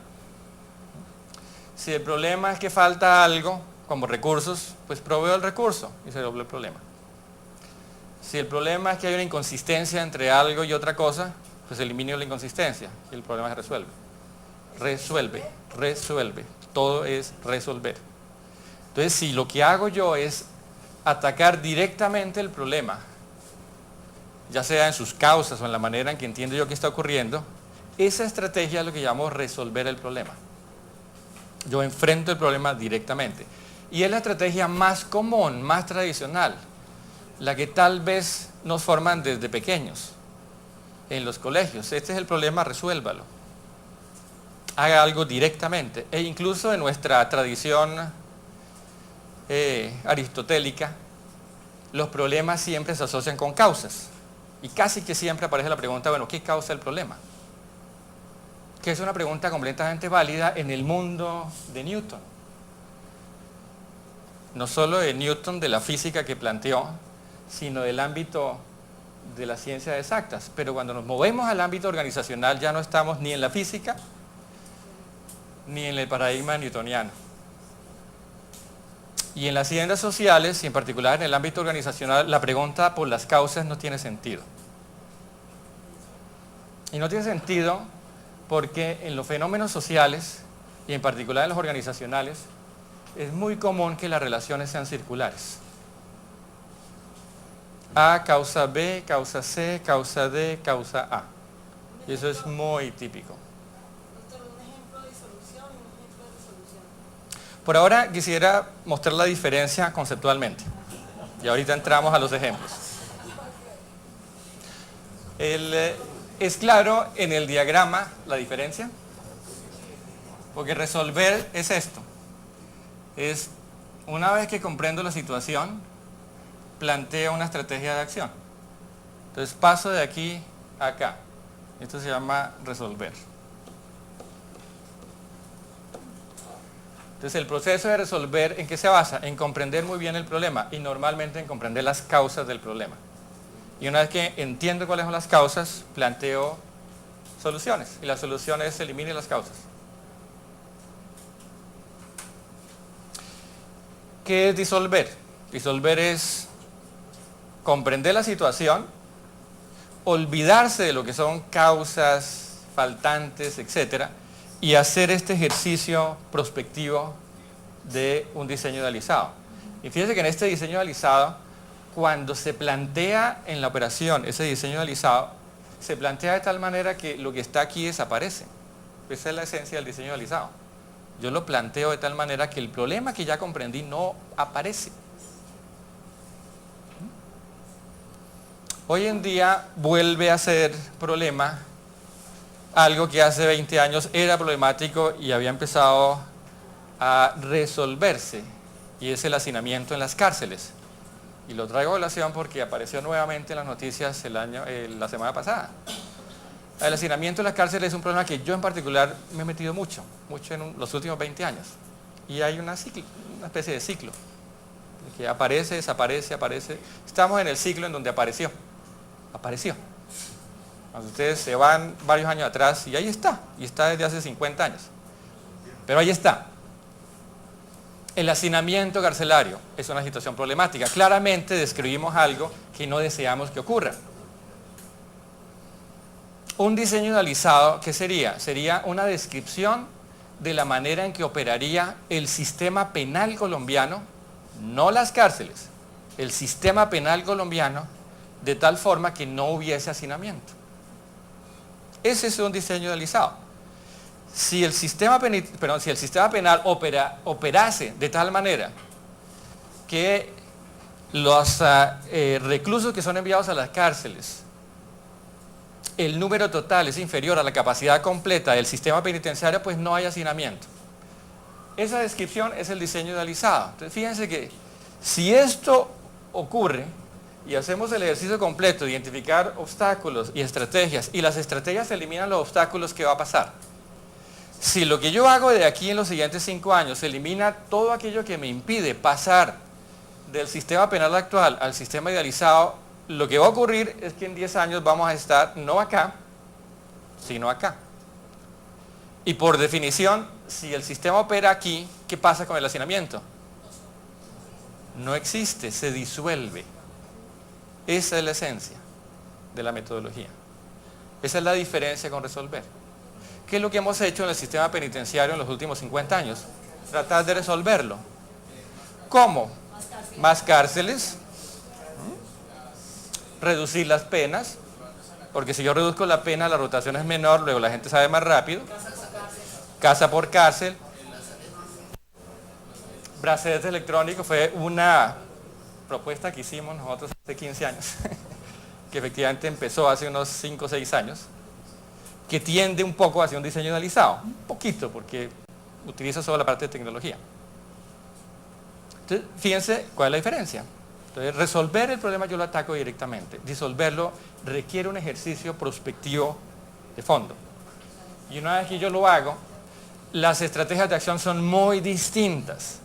Si el problema es que falta algo, como recursos, pues proveo el recurso y se doble el problema. Si el problema es que hay una inconsistencia entre algo y otra cosa, pues elimino la inconsistencia y el problema se resuelve. Resuelve. Todo es resolver. Entonces, si lo que hago yo es atacar directamente el problema, ya sea en sus causas o en la manera en que entiendo yo que está ocurriendo, esa estrategia es lo que llamo resolver el problema. Yo enfrento el problema directamente. Y es la estrategia más común, más tradicional, la que tal vez nos forman desde pequeños, en los colegios. Este es el problema, resuélvalo. Haga algo directamente. E incluso en nuestra tradición aristotélica, los problemas siempre se asocian con causas. Y casi que siempre aparece la pregunta, bueno, ¿qué causa el problema? Que es una pregunta completamente válida en el mundo de Newton. No solo de Newton, de la física que planteó, sino del ámbito de las ciencias exactas. Pero cuando nos movemos al ámbito organizacional ya no estamos ni en la física, ni en el paradigma newtoniano. Y en las ciencias sociales, y en particular en el ámbito organizacional, la pregunta por las causas no tiene sentido. Y no tiene sentido porque en los fenómenos sociales, y en particular en los organizacionales, es muy común que las relaciones sean circulares. A causa B, causa C, causa D, causa A. Y eso es muy típico. Doctor, un ejemplo de solución y un ejemplo de resolución. Por ahora quisiera mostrar la diferencia conceptualmente. Y ahorita entramos a los ejemplos. ¿Es claro en el diagrama la diferencia? Porque resolver es esto. Es una vez que comprendo la situación, planteo una estrategia de acción. Entonces paso de aquí a acá. Esto se llama resolver. Entonces el proceso de resolver, ¿en qué se basa? En comprender muy bien el problema y normalmente en comprender las causas del problema. Y una vez que entiendo cuáles son las causas, planteo soluciones. Y la solución es elimine las causas. ¿Qué es disolver? Disolver es comprender la situación, olvidarse de lo que son causas faltantes, etc., y hacer este ejercicio prospectivo de un diseño idealizado. Y fíjense que en este diseño idealizado, cuando se plantea en la operación ese diseño idealizado, se plantea de tal manera que lo que está aquí desaparece. Esa es la esencia del diseño idealizado. Yo lo planteo de tal manera que el problema que ya comprendí no aparece. Hoy en día vuelve a ser problema algo que hace 20 años era problemático y había empezado a resolverse, y es el hacinamiento en las cárceles. Y lo traigo a colación porque apareció nuevamente en las noticias la semana pasada. El hacinamiento en las cárceles es un problema que yo en particular me he metido mucho en los últimos 20 años. Y hay una especie de ciclo, que aparece, desaparece, aparece. Estamos en el ciclo en donde apareció. Cuando ustedes se van varios años atrás y ahí está, y está desde hace 50 años. Pero ahí está. El hacinamiento carcelario es una situación problemática. Claramente describimos algo que no deseamos que ocurra. Un diseño idealizado, ¿qué sería? Sería una descripción de la manera en que operaría el sistema penal colombiano, no las cárceles, el sistema penal colombiano, de tal forma que no hubiese hacinamiento. Ese es un diseño idealizado. Si el sistema penal operase de tal manera que los reclusos que son enviados a las cárceles, el número total es inferior a la capacidad completa del sistema penitenciario, pues no hay hacinamiento. Esa descripción es el diseño idealizado. Entonces fíjense que si esto ocurre y hacemos el ejercicio completo de identificar obstáculos y estrategias, y las estrategias eliminan los obstáculos, ¿qué va a pasar? Si lo que yo hago de aquí en los siguientes 5 años elimina todo aquello que me impide pasar del sistema penal actual al sistema idealizado, lo que va a ocurrir es que en 10 años vamos a estar no acá, sino acá. Y por definición, si el sistema opera aquí, ¿qué pasa con el hacinamiento? No existe, se disuelve. Esa es la esencia de la metodología. Esa es la diferencia con resolver. ¿Qué es lo que hemos hecho en el sistema penitenciario en los últimos 50 años? Tratar de resolverlo. ¿Cómo? Más cárceles, reducir las penas, porque si yo reduzco la pena, la rotación es menor, luego la gente sabe más rápido. Casa por cárcel. Brazaletes electrónicos fue una propuesta que hicimos nosotros hace 15 años, que efectivamente empezó hace unos 5 o 6 años, que tiende un poco hacia un diseño idealizado, un poquito, porque utiliza solo la parte de tecnología. Entonces, fíjense cuál es la diferencia. Entonces, resolver el problema yo lo ataco directamente. Disolverlo requiere un ejercicio prospectivo de fondo. Y una vez que yo lo hago, las estrategias de acción son muy distintas.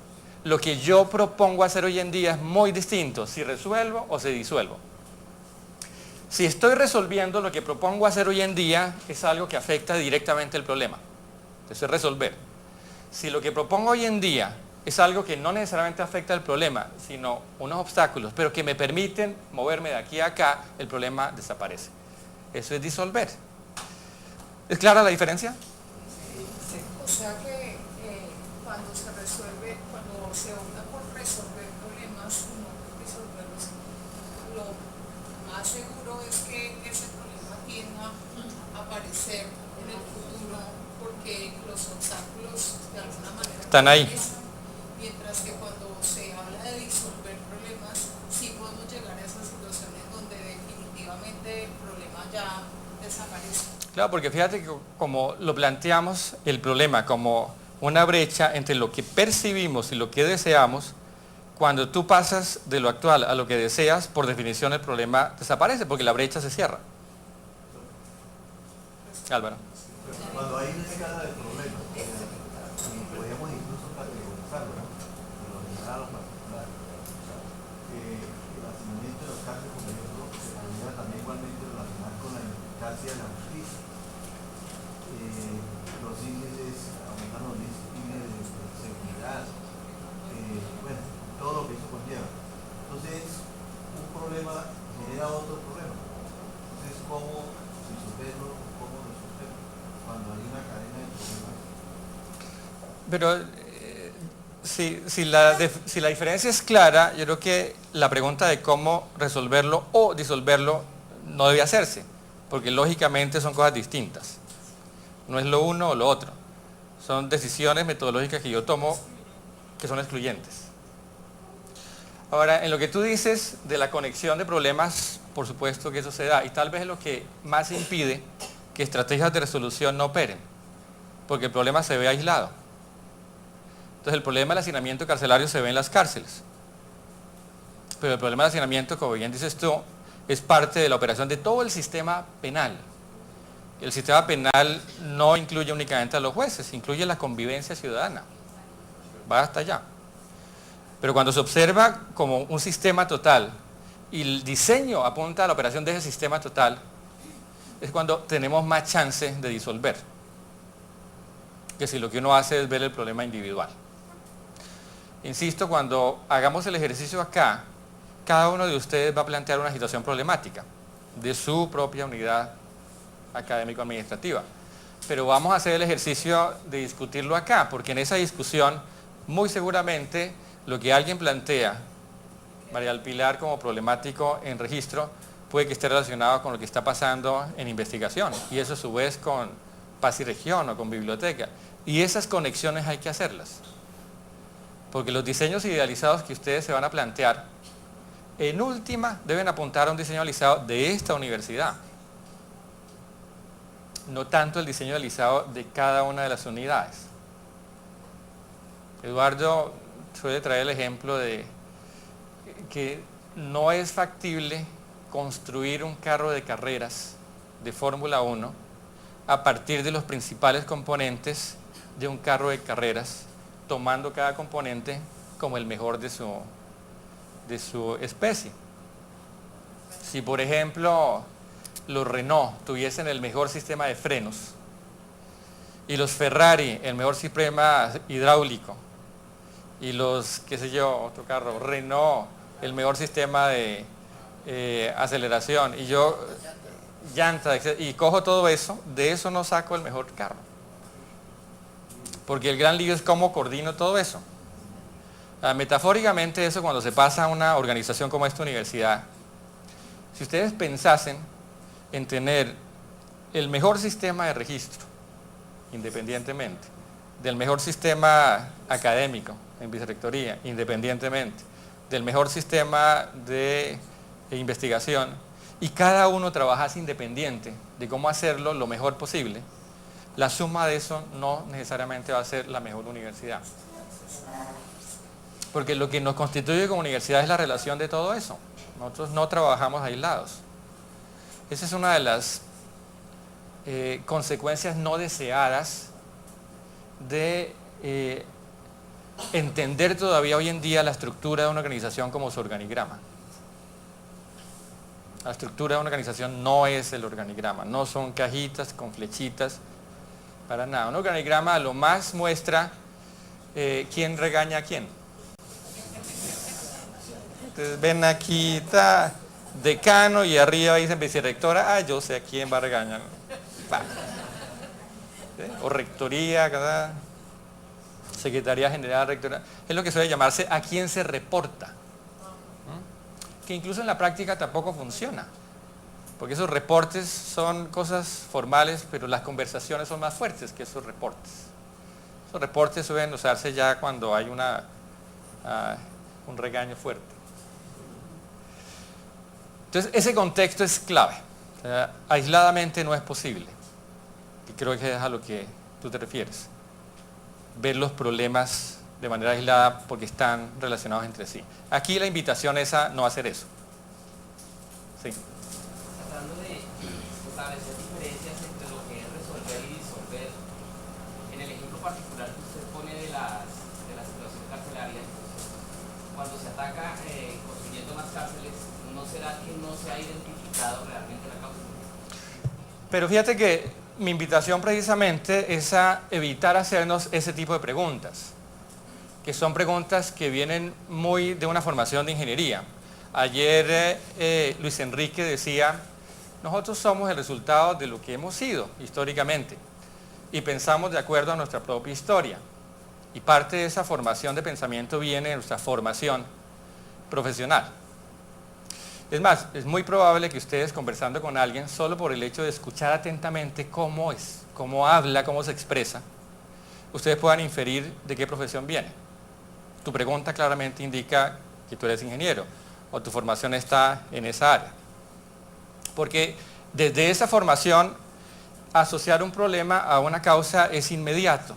Lo que yo propongo hacer hoy en día es muy distinto, si resuelvo o si disuelvo. Si estoy resolviendo, lo que propongo hacer hoy en día es algo que afecta directamente el problema. Eso es resolver. Si lo que propongo hoy en día es algo que no necesariamente afecta el problema, sino unos obstáculos, pero que me permiten moverme de aquí a acá, el problema desaparece. Eso es disolver. ¿Es clara la diferencia? O sea que cuando se resuelve, cuando se opta por resolver problemas, no resolverlos, lo más seguro es que ese problema tienda a aparecer en el futuro porque los obstáculos de alguna manera están ahí. Mientras que cuando se habla de disolver problemas, sí podemos llegar a esas situaciones donde definitivamente el problema ya desaparece. Claro, porque fíjate que como lo planteamos el problema como una brecha entre lo que percibimos y lo que deseamos, cuando tú pasas de lo actual a lo que deseas, por definición el problema desaparece porque la brecha se cierra. Álvaro. Cuando hay una escala de problemas, podríamos incluso categorizarlo, ¿no? De lo general a lo particular. El hacinamiento de los cárceles, por ejemplo, se podría también igualmente relacionar con la ineficacia de la justicia. los índices, aumentaron los índices de seguridad, bueno, todo lo que eso conlleva. Entonces, un problema genera otro problema. Entonces, ¿cómo resolverlo? ¿Cómo resolverlo? Cuando hay una cadena de problemas. Pero si la diferencia es clara, yo creo que la pregunta de cómo resolverlo o disolverlo no debe hacerse, porque lógicamente son cosas distintas. No es lo uno o lo otro. Son decisiones metodológicas que yo tomo que son excluyentes. Ahora, en lo que tú dices de la conexión de problemas, por supuesto que eso se da, y tal vez es lo que más impide que estrategias de resolución no operen, porque el problema se ve aislado. Entonces el problema del hacinamiento carcelario se ve en las cárceles, pero el problema del hacinamiento, como bien dices tú, es parte de la operación de todo el sistema penal. El sistema penal no incluye únicamente a los jueces, incluye la convivencia ciudadana, va hasta allá. Pero cuando se observa como un sistema total y el diseño apunta a la operación de ese sistema total, es cuando tenemos más chance de disolver, que si lo que uno hace es ver el problema individual. Insisto, cuando hagamos el ejercicio acá, cada uno de ustedes va a plantear una situación problemática de su propia unidad académico-administrativa. Pero vamos a hacer el ejercicio de discutirlo acá, porque en esa discusión, muy seguramente, lo que alguien plantea, María del Pilar, como problemático en registro, puede que esté relacionado con lo que está pasando en investigación, y eso a su vez con Paz y Región o con biblioteca. Y esas conexiones hay que hacerlas. Porque los diseños idealizados que ustedes se van a plantear, en última, deben apuntar a un diseño idealizado de esta universidad. No tanto el diseño idealizado de cada una de las unidades. Eduardo suele traer el ejemplo de que no es factible construir un carro de carreras de Fórmula 1 a partir de los principales componentes de un carro de carreras, tomando cada componente como el mejor de su especie. Si por ejemplo los Renault tuviesen el mejor sistema de frenos y los Ferrari el mejor sistema hidráulico y los, qué sé yo, otro carro, Renault el mejor sistema de aceleración y yo llanta, y cojo todo eso, de eso no saco el mejor carro. Porque el gran lío es cómo coordino todo eso. Metafóricamente eso, cuando se pasa a una organización como esta universidad, si ustedes pensasen en tener el mejor sistema de registro, independientemente, del mejor sistema académico en vicerrectoría, independientemente, del mejor sistema de investigación, y cada uno trabajase independiente de cómo hacerlo lo mejor posible, la suma de eso no necesariamente va a ser la mejor universidad. Porque lo que nos constituye como universidad es la relación de todo eso. Nosotros no trabajamos aislados. Esa es una de las consecuencias no deseadas de entender todavía hoy en día la estructura de una organización como su organigrama. La estructura de una organización no es el organigrama, no son cajitas con flechitas, para nada. Un organigrama a lo más muestra quién regaña a quién. Entonces ven aquí, está decano y arriba dicen vicerrectora, yo sé a quién va a regañar. Va. ¿Sí? O rectoría, cada secretaría general, rectoría. Es lo que suele llamarse a quién se reporta. Que incluso en la práctica tampoco funciona. Porque esos reportes son cosas formales, pero las conversaciones son más fuertes que esos reportes. Esos reportes suelen usarse ya cuando hay un regaño fuerte. Entonces, ese contexto es clave. O sea, aisladamente no es posible. Y creo que es a lo que tú te refieres. Ver los problemas de manera aislada porque están relacionados entre sí. Aquí la invitación es a no hacer eso. Sí. Tratando de establecer diferencias entre lo que es resolver y disolver, en el ejemplo particular que usted pone de la situación carcelaria, cuando se ataca construyendo más cárceles, ¿no será que no se ha identificado realmente la causa? Pero fíjate que mi invitación precisamente es a evitar hacernos ese tipo de preguntas, que son preguntas que vienen muy de una formación de ingeniería. Ayer Luis Enrique decía, nosotros somos el resultado de lo que hemos sido históricamente y pensamos de acuerdo a nuestra propia historia. Y parte de esa formación de pensamiento viene de nuestra formación profesional. Es más, es muy probable que ustedes conversando con alguien, solo por el hecho de escuchar atentamente cómo es, cómo habla, cómo se expresa, ustedes puedan inferir de qué profesión viene. Tu pregunta claramente indica que tú eres ingeniero o tu formación está en esa área. Porque desde esa formación, asociar un problema a una causa es inmediato.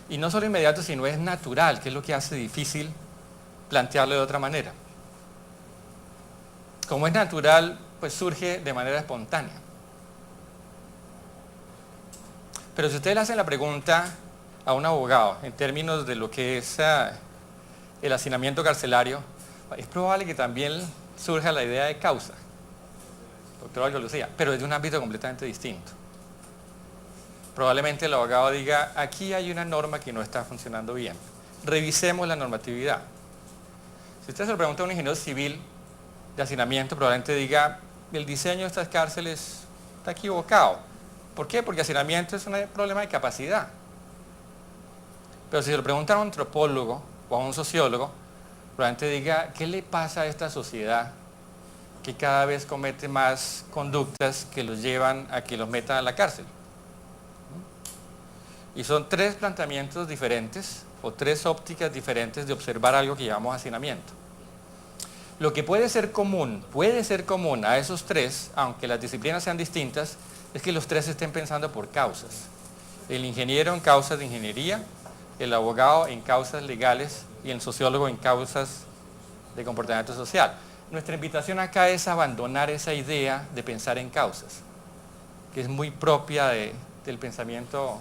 Y no solo inmediato, sino es natural, que es lo que hace difícil plantearlo de otra manera. Como es natural, pues surge de manera espontánea. Pero si ustedes le hacen la pregunta a un abogado en términos de lo que es el hacinamiento carcelario, es probable que también surja la idea de causa, doctor Olga Lucía, pero desde un ámbito completamente distinto. Probablemente el abogado diga, aquí hay una norma que no está funcionando bien, revisemos la normatividad. Si usted se lo pregunta a un ingeniero civil de hacinamiento, probablemente diga, el diseño de estas cárceles está equivocado. ¿Por qué? Porque hacinamiento es un problema de capacidad. Pero si se lo pregunta a un antropólogo o a un sociólogo, probablemente diga, ¿qué le pasa a esta sociedad que cada vez comete más conductas que los llevan a que los metan a la cárcel? Y son tres planteamientos diferentes o tres ópticas diferentes de observar algo que llamamos hacinamiento. Lo que puede ser común a esos tres, aunque las disciplinas sean distintas, es que los tres estén pensando por causas. El ingeniero en causas de ingeniería, el abogado en causas legales y el sociólogo en causas de comportamiento social. Nuestra invitación acá es abandonar esa idea de pensar en causas, que es muy propia del pensamiento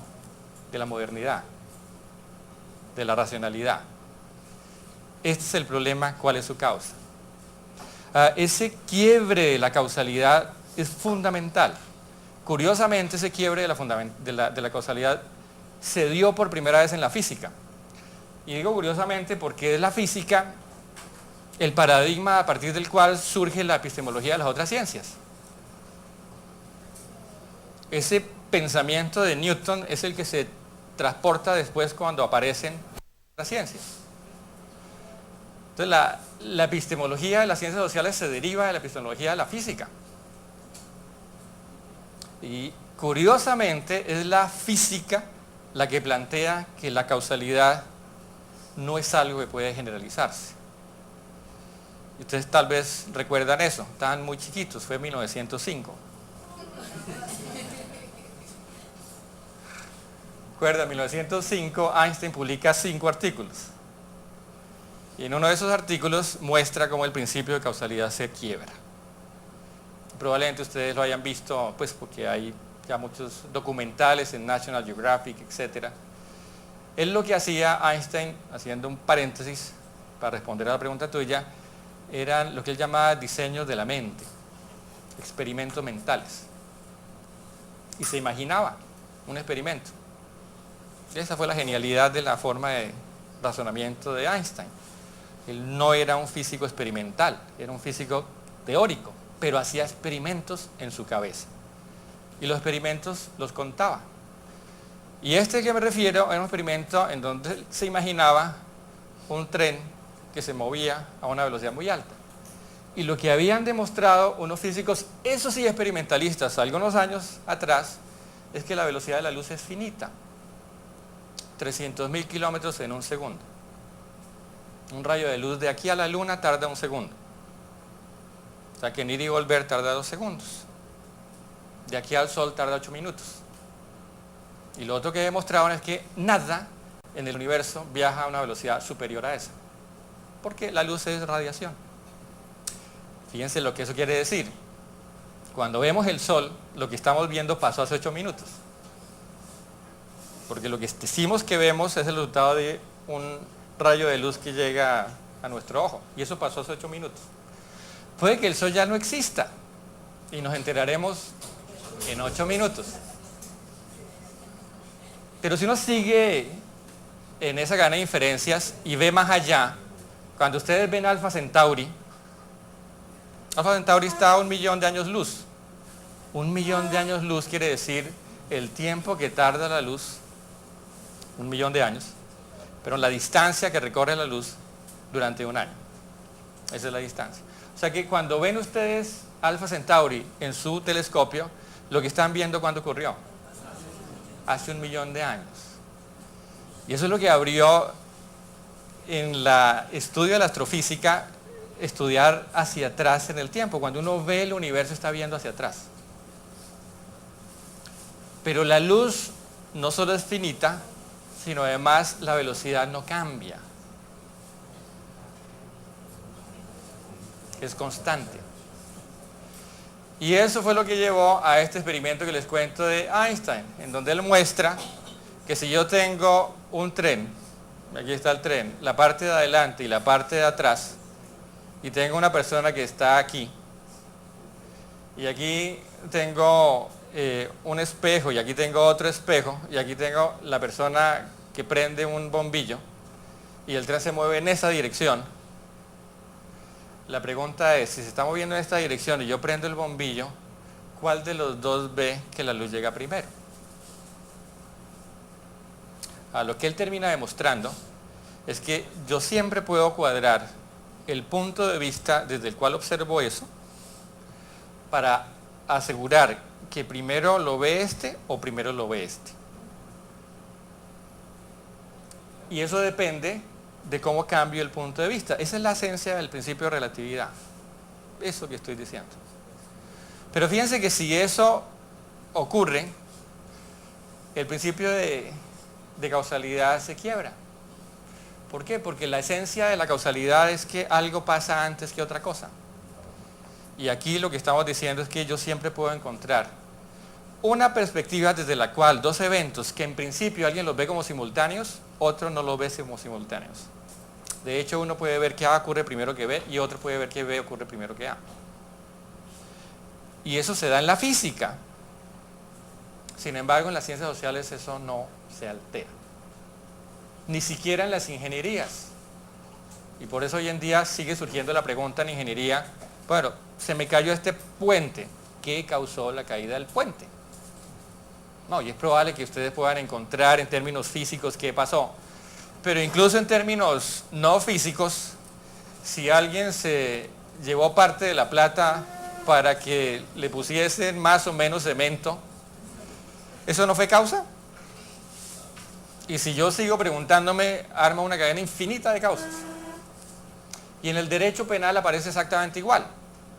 de la modernidad, de la racionalidad. Este es el problema, ¿cuál es su causa? Ese quiebre de la causalidad es fundamental. Curiosamente, ese quiebre de la causalidad se dio por primera vez en la física. Y digo curiosamente porque es la física el paradigma a partir del cual surge la epistemología de las otras ciencias. Ese pensamiento de Newton es el que se transporta después cuando aparecen las ciencias. Entonces la epistemología de las ciencias sociales se deriva de la epistemología de la física. Y curiosamente es la física la que plantea que la causalidad no es algo que puede generalizarse. Y ustedes tal vez recuerdan eso, estaban muy chiquitos, fue en 1905. Recuerda, en 1905 Einstein publica 5 artículos. Y en uno de esos artículos muestra cómo el principio de causalidad se quiebra. Probablemente ustedes lo hayan visto, pues porque hay ya muchos documentales en National Geographic, etc. Él lo que hacía, Einstein, haciendo un paréntesis para responder a la pregunta tuya, eran lo que él llamaba diseños de la mente, experimentos mentales. Y se imaginaba un experimento. Y esa fue la genialidad de la forma de razonamiento de Einstein. Él no era un físico experimental, era un físico teórico, pero hacía experimentos en su cabeza. Y los experimentos los contaba. Y este que me refiero era un experimento en donde se imaginaba un tren que se movía a una velocidad muy alta. Y lo que habían demostrado unos físicos, eso sí experimentalistas, algunos años atrás, es que la velocidad de la luz es finita. 300.000 kilómetros en un segundo. Un rayo de luz de aquí a la luna tarda 1 segundo. O sea que en ir y volver tarda 2 segundos. De aquí al sol tarda 8 minutos. Y lo otro que demostraron es que nada en el universo viaja a una velocidad superior a esa. Porque la luz es radiación. Fíjense lo que eso quiere decir. Cuando vemos el sol, lo que estamos viendo pasó hace 8 minutos. Porque lo que decimos que vemos es el resultado de un rayo de luz que llega a nuestro ojo. Y eso pasó hace 8 minutos. Puede que el sol ya no exista. Y nos enteraremos en 8 minutos. Pero si uno sigue en esa cadena de inferencias y ve más allá, cuando ustedes ven Alfa Centauri está a 1 millón de años luz. 1 millón de años luz quiere decir el tiempo que tarda la luz, 1 millón de años, pero la distancia que recorre la luz durante un año. Esa es la distancia. O sea que cuando ven ustedes Alfa Centauri en su telescopio, lo que están viendo, ¿cuándo ocurrió? Hace 1 millón de años. Y eso es lo que abrió en el estudio de la astrofísica, estudiar hacia atrás en el tiempo. Cuando uno ve el universo, está viendo hacia atrás. Pero la luz no solo es finita, sino además la velocidad no cambia. Es constante. Y eso fue lo que llevó a este experimento que les cuento de Einstein, en donde él muestra que si yo tengo un tren, aquí está el tren, la parte de adelante y la parte de atrás, y tengo una persona que está aquí, y aquí tengo un espejo, y aquí tengo otro espejo, y aquí tengo la persona que prende un bombillo, y el tren se mueve en esa dirección. La pregunta es, si se está moviendo en esta dirección y yo prendo el bombillo, ¿cuál de los dos ve que la luz llega primero? A lo que él termina demostrando es que yo siempre puedo cuadrar el punto de vista desde el cual observo eso para asegurar que primero lo ve este o primero lo ve este. Y eso depende de cómo cambio el punto de vista. Esa es la esencia del principio de relatividad. Eso que estoy diciendo. Pero fíjense que si eso ocurre, el principio de causalidad se quiebra. ¿Por qué? Porque la esencia de la causalidad es que algo pasa antes que otra cosa. Y aquí lo que estamos diciendo es que yo siempre puedo encontrar una perspectiva desde la cual dos eventos que en principio alguien los ve como simultáneos, otro no los ve como simultáneos. De hecho, uno puede ver que A ocurre primero que B y otro puede ver que B ocurre primero que A. Y eso se da en la física. Sin embargo, en las ciencias sociales eso no se altera. Ni siquiera en las ingenierías. Y por eso hoy en día sigue surgiendo la pregunta en ingeniería, bueno, se me cayó este puente, ¿qué causó la caída del puente? No, y es probable que ustedes puedan encontrar en términos físicos qué pasó. Pero incluso en términos no físicos, si alguien se llevó parte de la plata para que le pusiesen más o menos cemento, ¿eso no fue causa? Y si yo sigo preguntándome, arma una cadena infinita de causas. Y en el derecho penal aparece exactamente igual.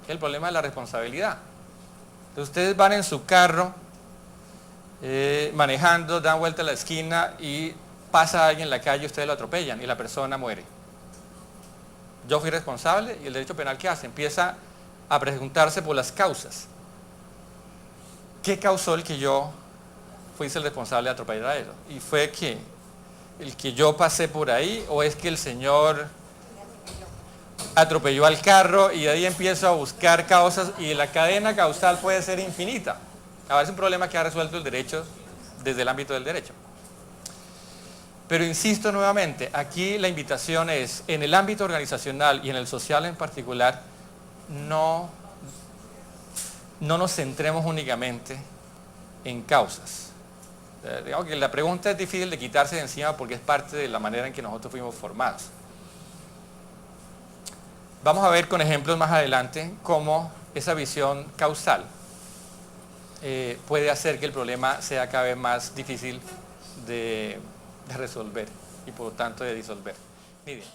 El problema es la responsabilidad. Entonces ustedes van en su carro, manejando, dan vuelta a la esquina y pasa alguien en la calle, ustedes lo atropellan y la persona muere. Yo fui responsable y el derecho penal ¿qué hace? Empieza a preguntarse por las causas. ¿Qué causó el que yo fuese el responsable de atropellar a él? ¿Y fue que el que yo pasé por ahí o es que el señor atropelló al carro? Y de ahí empiezo a buscar causas y la cadena causal puede ser infinita. Ahora es un problema que ha resuelto el derecho desde el ámbito del derecho. Pero insisto nuevamente, aquí la invitación es, en el ámbito organizacional y en el social en particular, no nos centremos únicamente en causas. Digamos que la pregunta es difícil de quitarse de encima porque es parte de la manera en que nosotros fuimos formados. Vamos a ver con ejemplos más adelante cómo esa visión causal puede hacer que el problema sea cada vez más difícil de resolver y por lo tanto de disolver. Nidia.